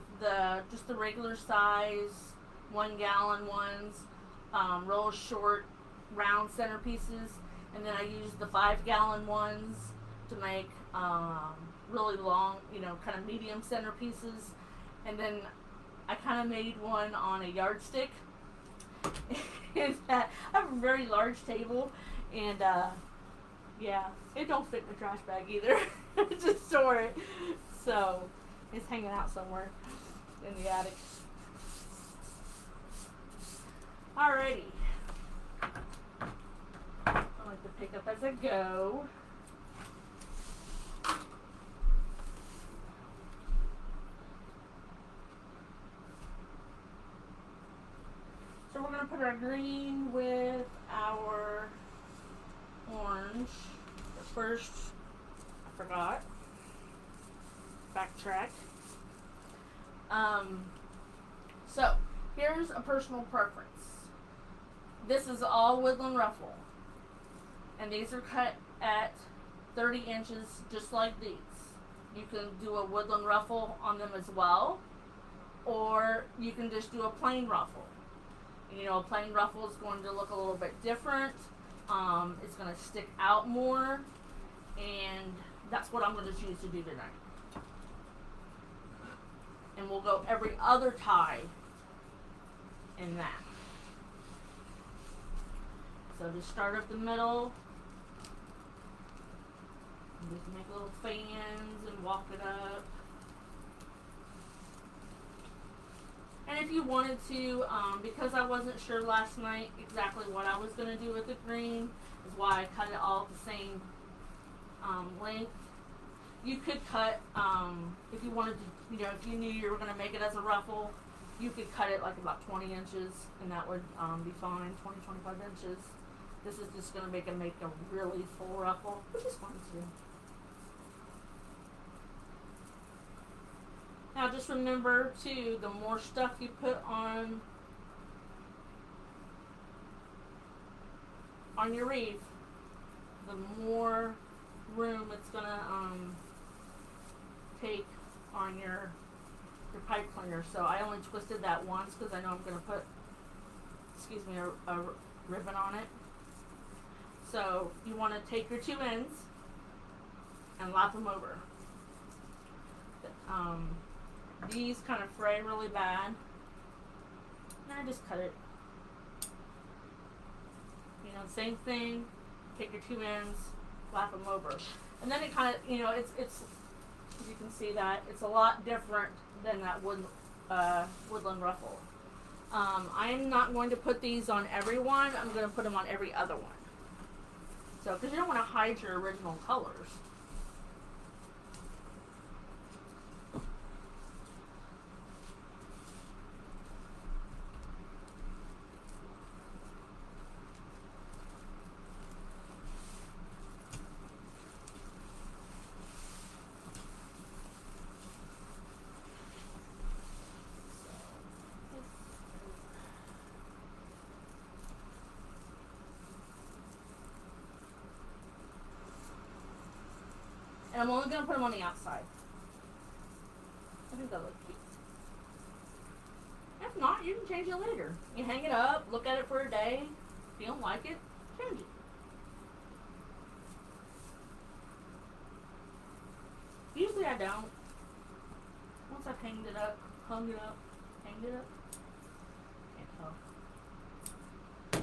just the regular size 1 gallon ones, real short round centerpieces, and then I used the 5 gallon ones to make really long, kind of medium centerpieces, and then I kind of made one on a yardstick. I have a very large table, and yeah, it don't fit in the trash bag either to store it, so it's hanging out somewhere in the attic. Alrighty, I like to pick up as I go. So we're going to put our green with our orange. But first, I forgot. Backtrack. So, here's a personal preference. This is all woodland ruffle. And these are cut at 30 inches, just like these. You can do a woodland ruffle on them as well, or you can just do a plain ruffle. You know, a plain ruffle is going to look a little bit different. It's going to stick out more, and that's what I'm going to choose to do tonight. And we'll go every other tie in that. So just start up the middle, and just make little fans and walk it up. And if you wanted to, because I wasn't sure last night exactly what I was going to do with the green, is why I cut it all at the same length. You could cut, if you wanted to, you know, if you knew you were going to make it as a ruffle, you could cut it like about 20 inches, and that would be fine, 20, 25 inches. This is just going to make a really full ruffle, which is fun too. Now just remember too, the more stuff you put on your wreath, the more room it's gonna take on your pipe cleaner. So I only twisted that once because I know I'm gonna put, a ribbon on it. So you want to take your two ends and lap them over. These kind of fray really bad, and I just cut it. You know, same thing. Take your two ends, lap them over, and then it kind of, you know, it's you can see that it's a lot different than that woodland ruffle. I'm not going to put these on every one. I'm going to put them on every other one. So, because you don't want to hide your original colors. And I'm only going to put them on the outside. I think that looks cute. If not, you can change it later. You hang it up, look at it for a day. If you don't like it, change it. Usually I don't. Once I've hung it up, can't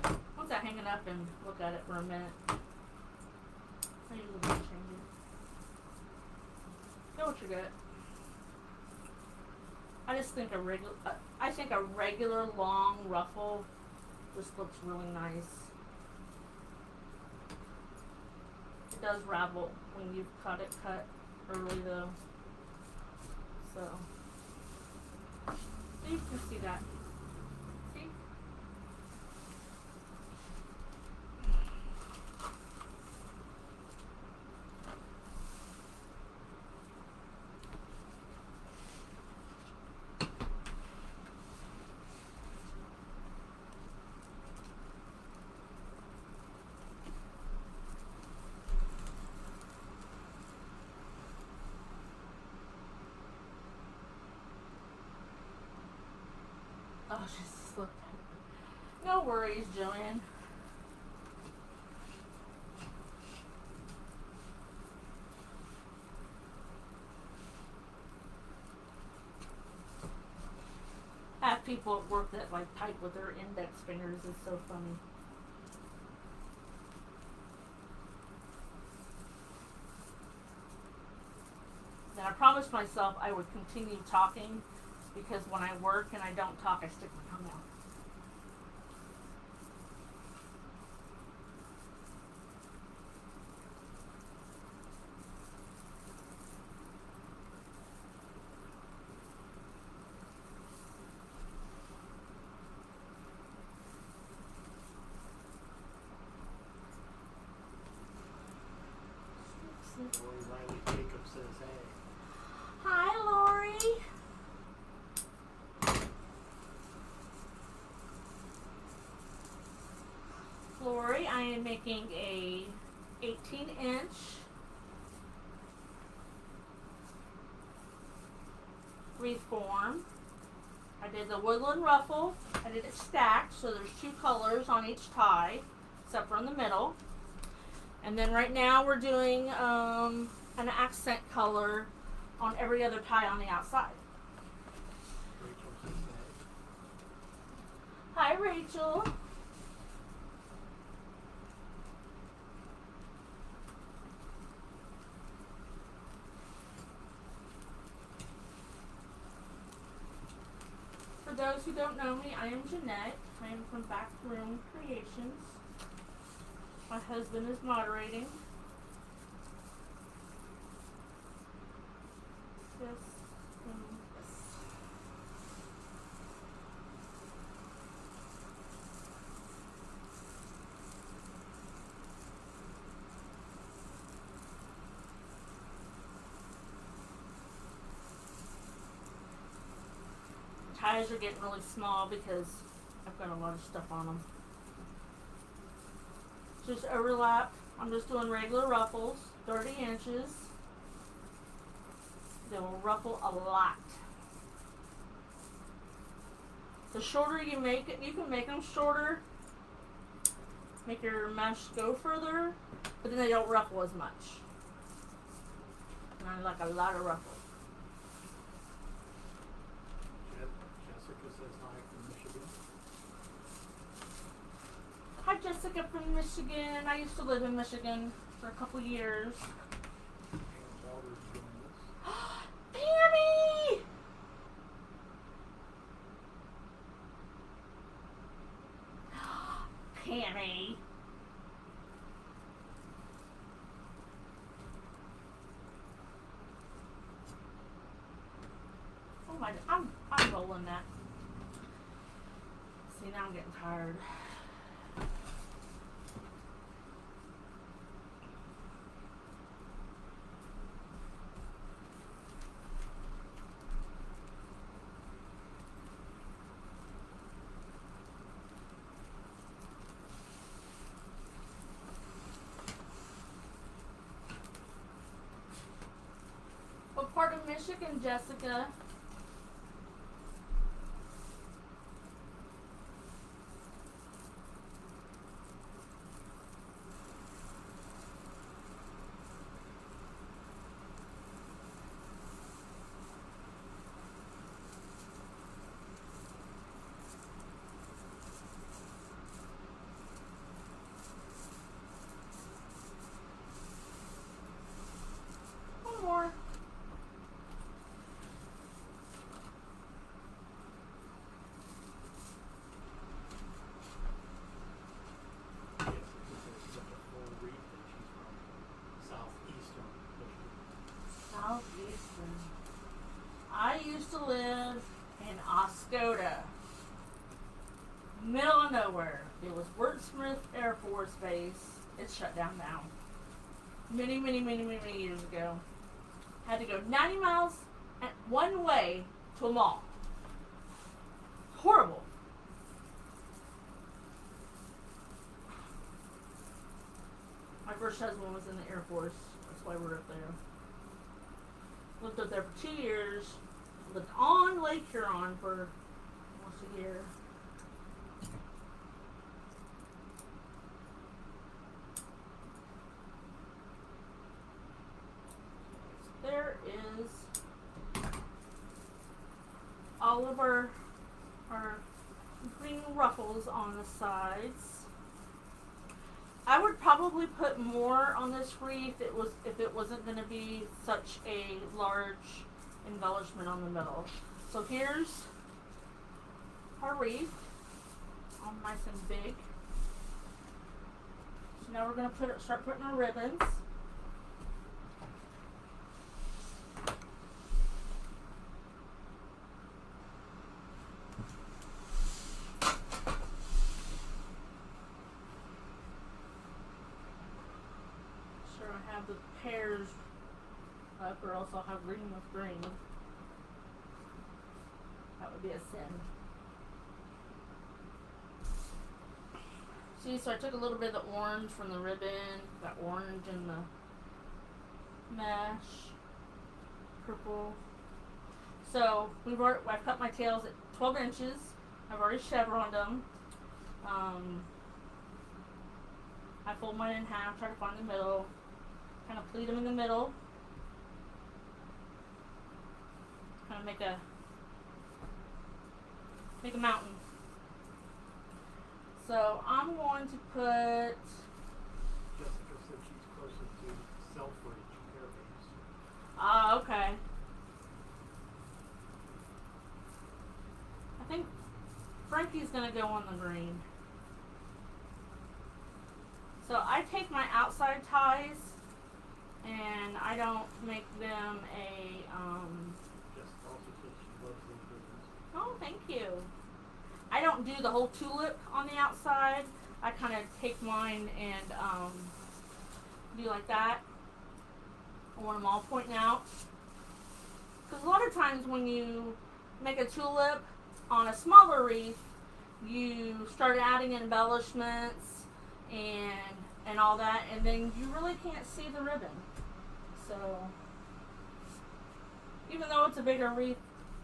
tell. Once I hang it up and look at it for a minute, I usually don't change it. Go with your gut. I just think a regular long ruffle just looks really nice. It does ravel when you cut early though. So you can see that. See? Oh, she slipped. No worries, Joanne. I have people at work that like type with their index fingers. It's so funny. And I promised myself I would continue talking, because when I work and I don't talk, I stick my tongue out. Lori Riley Jacob says, hey. Hi, Lori. Lori, I am making a 18-inch wreath form. I did the woodland ruffle. I did it stacked, so there's 2 colors on each tie, except for in the middle. And then right now we're doing an accent color on every other tie on the outside. Rachel says that. Hi, Rachel. For those who don't know me, I am Jeanette. I am from Backroom Creations. My husband is moderating. This and this. Ties are getting really small because I've got a lot of stuff on them. Just overlap. I'm just doing regular ruffles, 30 inches. They will ruffle a lot. The shorter you make it, you can make them shorter, make your mesh go further, but then they don't ruffle as much. And I like a lot of ruffle. Jessica says hi from Michigan. Hi, Jessica from Michigan. I used to live in Michigan for a couple years. And daughter's joined us. Pammy! Pammy. Oh my, I'm rolling that. See, now I'm getting tired. What part of Michigan, Jessica? One more. Jessica says she's got a full wreath and she's from southeastern Michigan. Southeastern. I used to live in Oscoda, middle of nowhere. It was Wordsmith Air Force Base. It's shut down now. Many years ago. Had to go 90 miles one way to a mall. Horrible. My first husband was in the Air Force. That's why we're up there. Lived up there for 2 years. Lived on Lake Huron for almost a year. There is all of our green ruffles on the sides. I would probably put more on this wreath if it wasn't going to be such a large embellishment on the middle. So here's our wreath, all nice and big. So now we're going to start putting our ribbons. Have the pairs up, or else I'll have green with green. That would be a sin. See, so I took a little bit of the orange from the ribbon, got orange in the mesh, purple. So I've cut my tails at 12 inches. I've already chevroned them. I fold mine in half, try to find the middle, kind of pleat them in the middle, kind of make a mountain. So I'm going to put. Jessica said she's closer to Selfridge Airbase. Ah, okay. I think Frankie's gonna go on the green. So I take my outside ties and I don't make them a Jessica also said she loves those ribbons. oh, thank you. I don't do the whole tulip on the outside. I kind of take mine and do like that. I want them all pointing out. Because a lot of times when you make a tulip on a smaller wreath, you start adding embellishments and all that, and then you really can't see the ribbon. So even though it's a bigger wreath,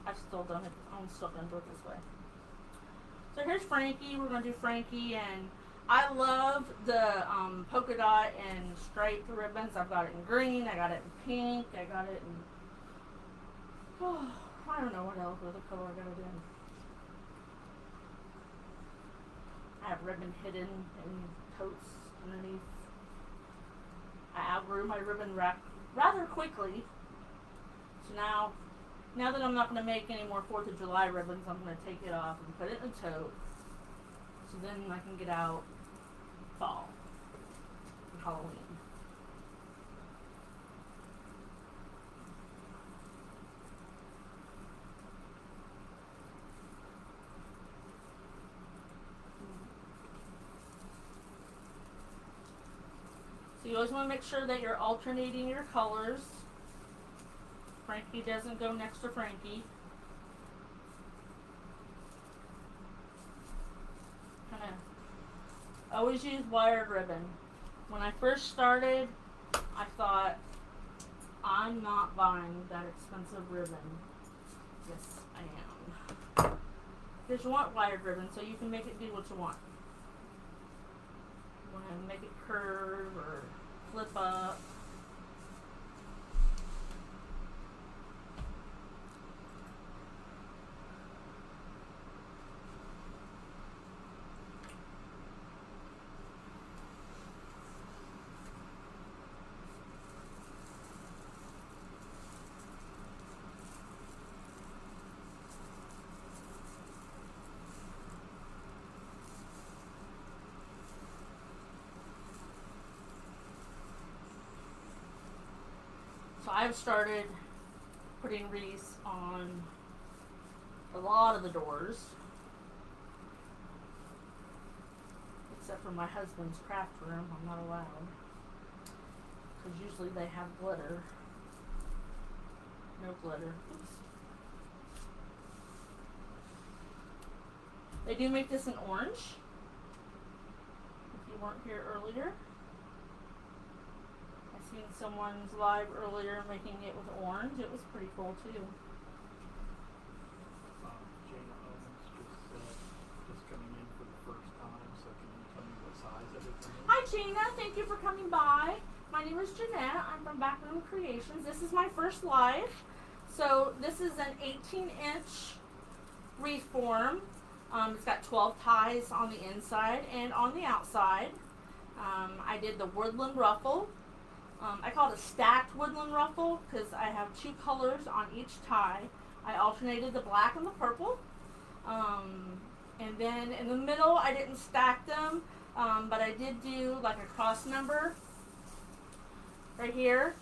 I'm still gonna do it this way. So here's Frankie. We're gonna do Frankie, and I love the polka dot and striped ribbons. I've got it in green, I got it in pink, I got it in I don't know what else other color I got it in. I have ribbon hidden in totes underneath. I outgrew my ribbon rack rather quickly. So now that I'm not going to make any more 4th of July ribbons, I'm going to take it off and put it in a tote. So then I can get out fall and Halloween. So you always want to make sure that you're alternating your colors. Frankie doesn't go next to Frankie. Kind of always use wired ribbon. When I first started, I thought, I'm not buying that expensive ribbon. Yes, I am. Because you want wired ribbon so you can make it do what you want. You want to make it curve or flip up. So I've started putting wreaths on a lot of the doors, except for my husband's craft room. I'm not allowed, because usually they have glitter. No glitter. Oops. They do make this in orange, if you weren't here earlier. Seen someone's live earlier making it with orange. It was pretty cool too. Jana Owens just coming in for the first time, so can you tell me what size everything is? Hi Gina, thank you for coming by. My name is Jeanette. I'm from Backroom Creations. This is my first live. So this is an 18-inch wreath form. It's got 12 ties on the inside and on the outside. I did the woodland ruffle. I call it a stacked woodland ruffle because I have 2 colors on each tie. I alternated the black and the purple. And then in the middle, I didn't stack them, but I did do like a cross member right here,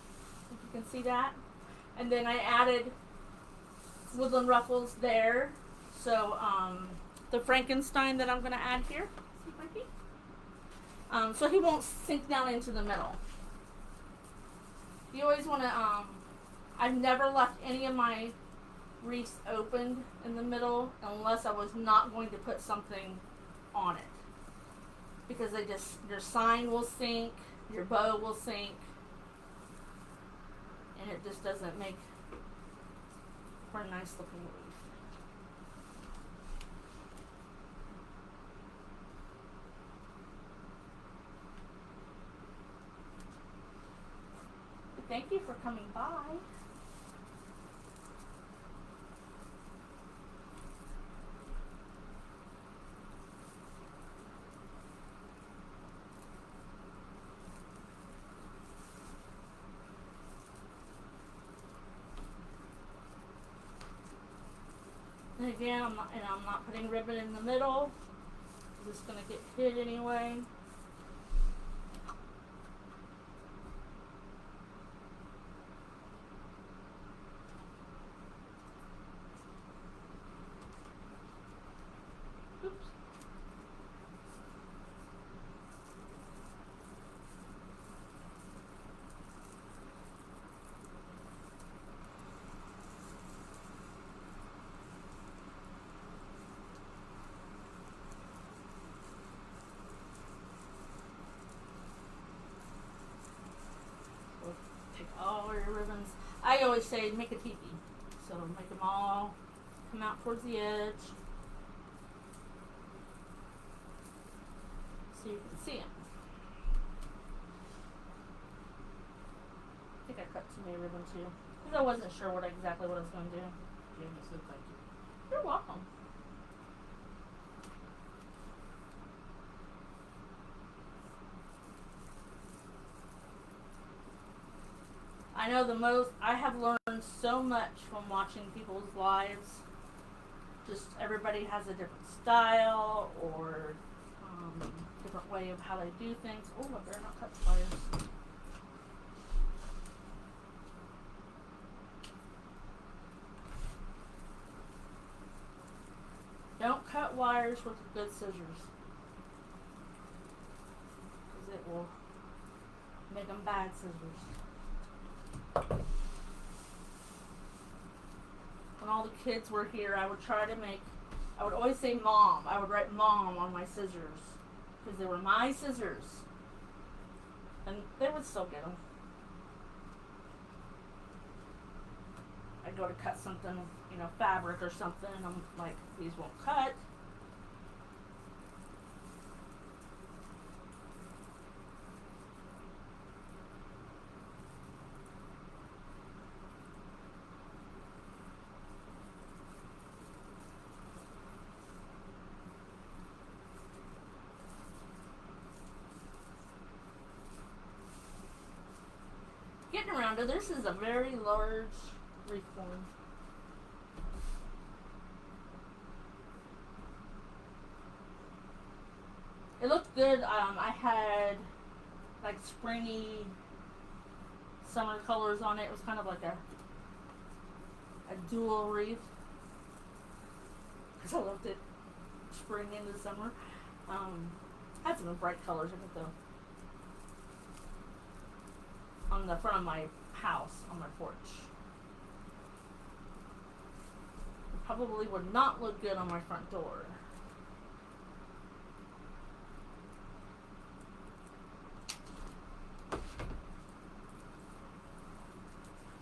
if you can see that. And then I added woodland ruffles there. So the Frankenstein that I'm going to add here, see Frankie? So he won't sink down into the middle. You always want to, I've never left any of my wreaths opened in the middle unless I was not going to put something on it. Because your sign will sink, your bow will sink, and it just doesn't make for a nice looking wreath. But thank you for coming by. And again, I'm not putting ribbon in the middle. It's just gonna get hid anyway. Oops. Take all your ribbons. I always say make a teepee. So make them all come out towards the edge so you can see them. I think I cut too many ribbon too because I wasn't sure exactly what I was going to do. Jamie said thank you. You're welcome. I know I have learned so much from watching people's lives. Just everybody has a different style or different way of how they do things. Oh, I better not cut wires. Don't cut wires with good scissors, because it will make them bad scissors. When all the kids were here, I would always say mom. I would write mom on my scissors because they were my scissors. And they would still get them. I'd go to cut something, fabric or something, and I'm like, these won't cut. Getting around to this is a very large wreath form. It looked good. I had like springy summer colors on it. It was kind of like a dual wreath because I loved it spring into summer. Had some bright colors in it though. On the front of my house, on my porch. It probably would not look good on my front door.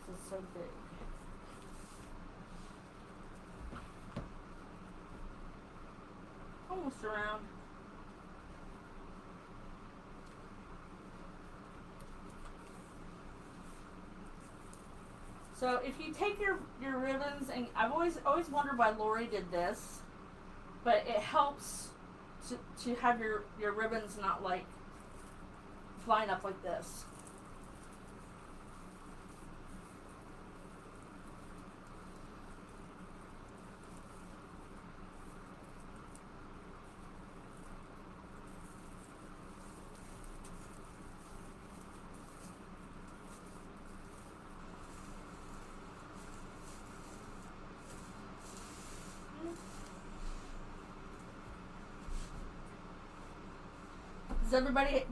This is so big. Almost around. So if you take your ribbons, and I've always wondered why Lori did this, but it helps to have your ribbons not like flying up like this.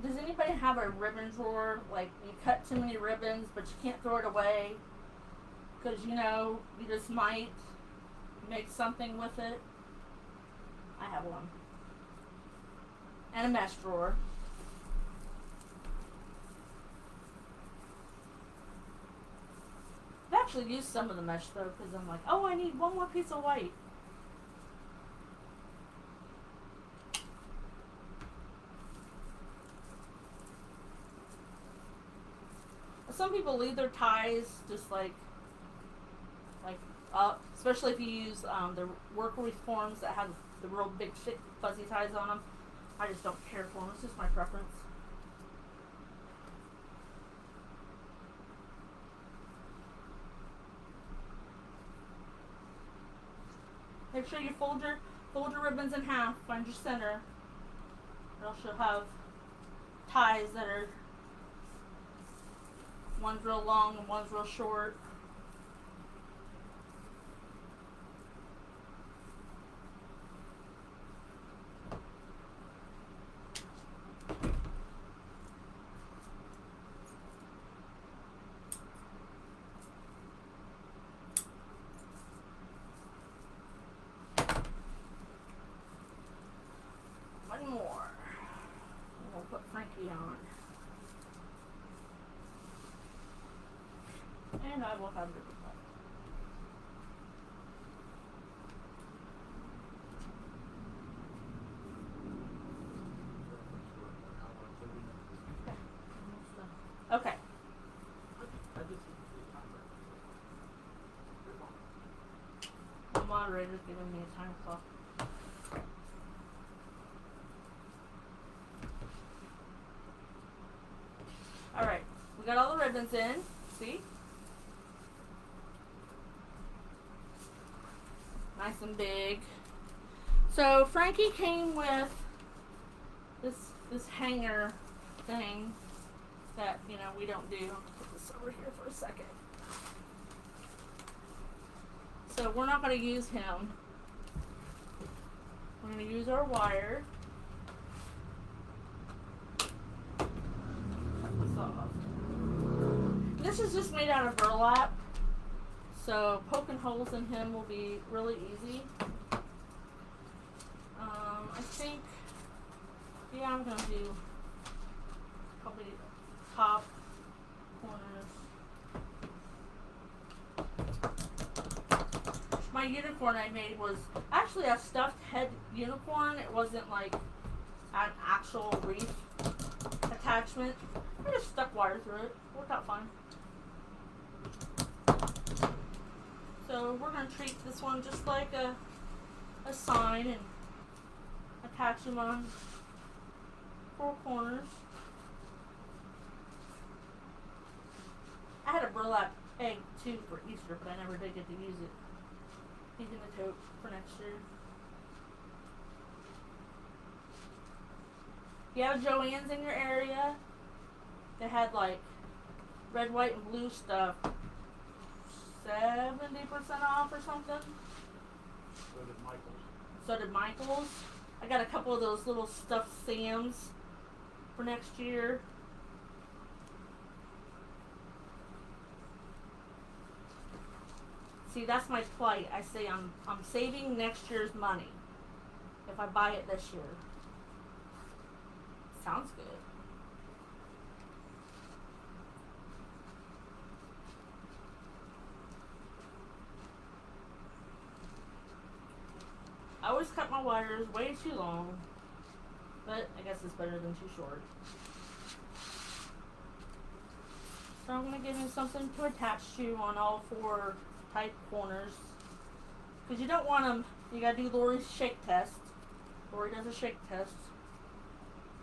Does anybody have a ribbon drawer? Like you cut too many ribbons, but you can't throw it away because you just might make something with it. I have one. And a mesh drawer. I've actually use some of the mesh though, because I'm like, oh, I need one more piece of white. Some people leave their ties just like up, especially if you use the work wreath forms that have the real big thick fuzzy ties on them. I just don't care for them. It's just my preference. Make sure you fold your ribbons in half. Find your center. Or else you'll have ties that are one's real long and one's real short. One more. And we'll put Frankie on. And I will have ribbon cut. Okay. The moderator's giving me a time clock. Alright, we got all the ribbons in. See? Nice and big. So Frankie came with this hanger thing that, you know, we don't do. I'll put this over here for a second. So we're not going to use him. We're going to use our wire. Cut this off. This is just made out of burlap. So poking holes in him will be really easy. I think, yeah, I'm going to do probably top corners. My unicorn I made was actually a stuffed head unicorn. It wasn't like an actual wreath attachment. I just stuck wire through it. Worked out fine. So we're going to treat this one just like a sign and attach them on 4 corners. I had a burlap egg too for Easter, but I never did get to use it. He's in the tote for next year. If you have Joann's in your area, they had like red, white, and blue stuff. 70% off or something. So did Michael's. So did Michael's. I got a couple of those little stuffed Sams for next year. See, that's my plight. I say I'm saving next year's money if I buy it this year. Sounds good. I always cut my wires way too long, but I guess it's better than too short. So I'm going to give him something to attach to on all 4 tight corners. Because you don't want them, you got to do Lori's shake test. Lori does a shake test.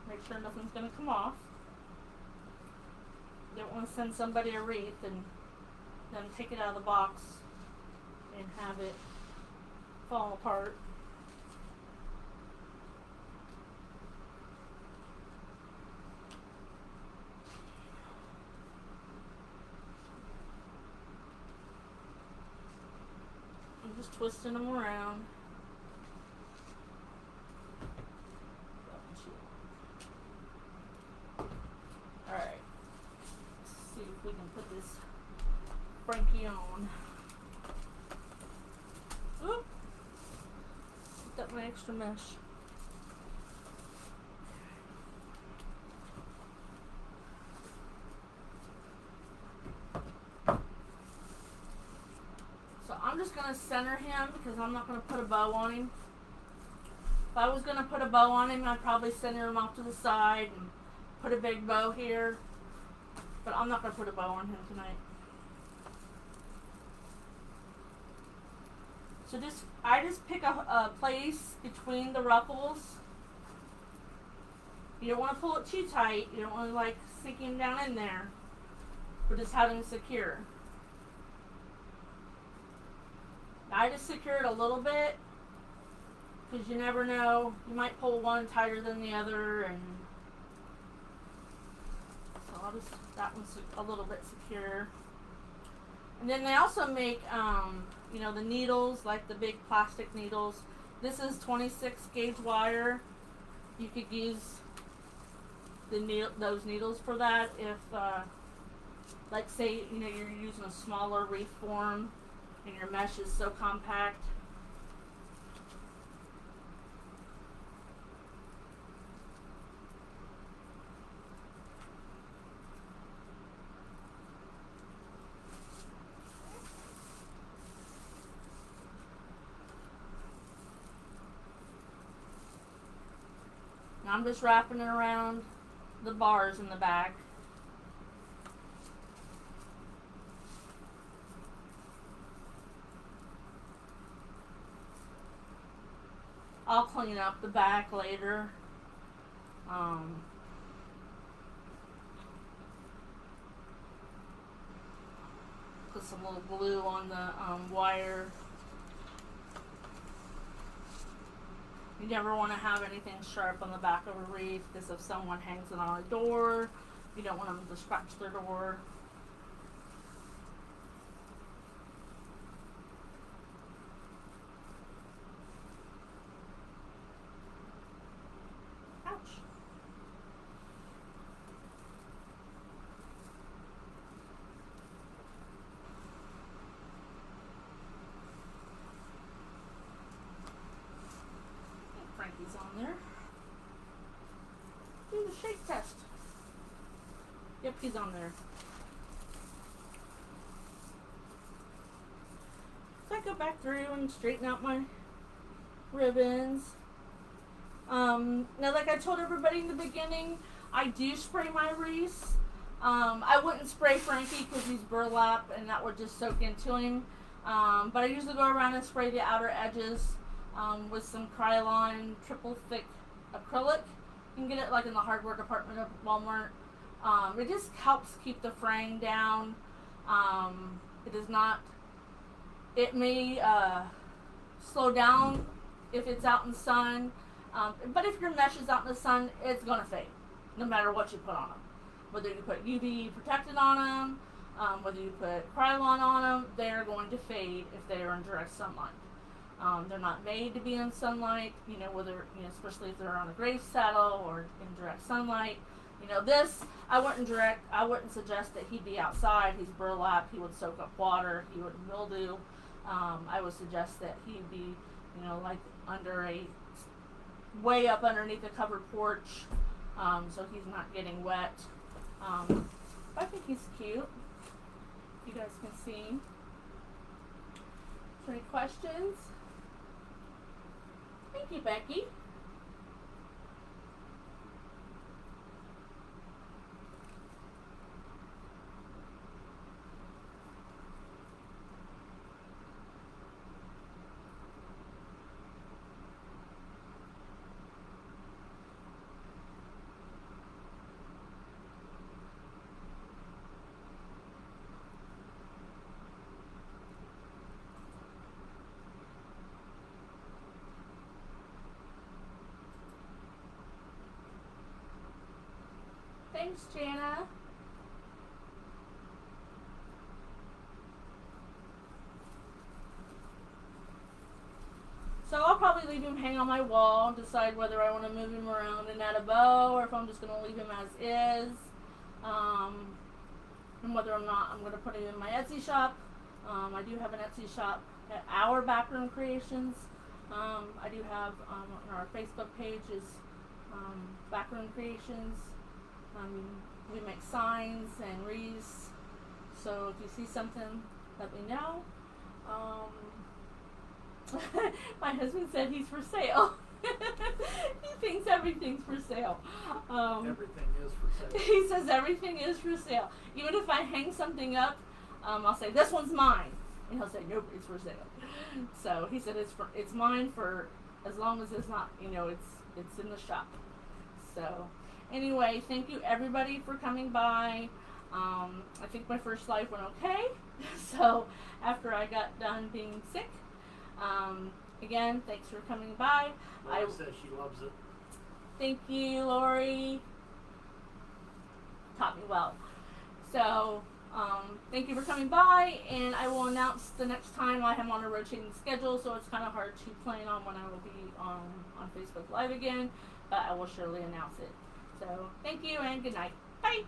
Make sure nothing's going to come off. You don't want to send somebody a wreath and then take it out of the box and have it fall apart. I'm just twisting them around. Alright. Let's see if we can put this Frankie on. Oop! Picked up my extra mesh. I'm just going to center him because I'm not going to put a bow on him. If I was going to put a bow on him, I'd probably center him off to the side and put a big bow here. But I'm not going to put a bow on him tonight. So I just pick a place between the ruffles. You don't want to pull it too tight. You don't want to like sink him down in there. But just have him secure. I just secure it a little bit because you never know. You might pull one tighter than the other, and so that one's a little bit secure. And then they also make, the needles, like the big plastic needles. This is 26 gauge wire. You could use those needles for that if, like say, you're using a smaller wreath form and your mesh is so compact. Now I'm just wrapping it around the bars in the back. I'll clean up the back later. Put some little glue on the wire. You never want to have anything sharp on the back of a wreath because if someone hangs it on a door, you don't want them to scratch their door. Ouch. Frankie's on there. Do the shake test. Yep, he's on there. So I go back through and straighten out my ribbons. Now, like I told everybody in the beginning, I do spray my wreaths. I wouldn't spray Frankie because he's burlap and that would just soak into him. But I usually go around and spray the outer edges with some Krylon triple thick acrylic. You can get it like in the hardware department of Walmart. It just helps keep the fraying down. It does not. It may slow down if it's out in the sun. But if your mesh is out in the sun, it's going to fade, no matter what you put on them. Whether you put UV protected on them, whether you put Krylon on them, they're going to fade if they are in direct sunlight. They're not made to be in sunlight, especially if they're on a grave saddle or in direct sunlight. This, I wouldn't suggest that he be outside. He's burlap, he would soak up water, he would mildew. I would suggest that he be, like way up underneath a covered porch, so he's not getting wet. I think he's cute. You guys can see. Any questions? Thank you, Becky. Thanks, Jana. So I'll probably leave him hang on my wall, decide whether I want to move him around and add a bow, or if I'm just going to leave him as is. And whether or not I'm going to put him in my Etsy shop. I do have an Etsy shop at Our Backroom Creations. I do have on our Facebook page is Backroom Creations. We make signs and wreaths, so if you see something, let me know. My husband said he's for sale. He thinks everything's for sale. Everything is for sale. He says everything is for sale. Even if I hang something up, I'll say, this one's mine. And he'll say, nope, it's for sale. So he said it's mine for as long as it's not, it's in the shop. So anyway, thank you everybody for coming by. I think my first live went okay. So after I got done being sick, again, thanks for coming by. Laura says she loves it. Thank you, Lori. Taught me well. So, thank you for coming by, and I will announce the next time. I am on a rotating schedule, so it's kind of hard to plan on when I will be on Facebook Live again, but I will surely announce it. So, thank you, and good night. Bye!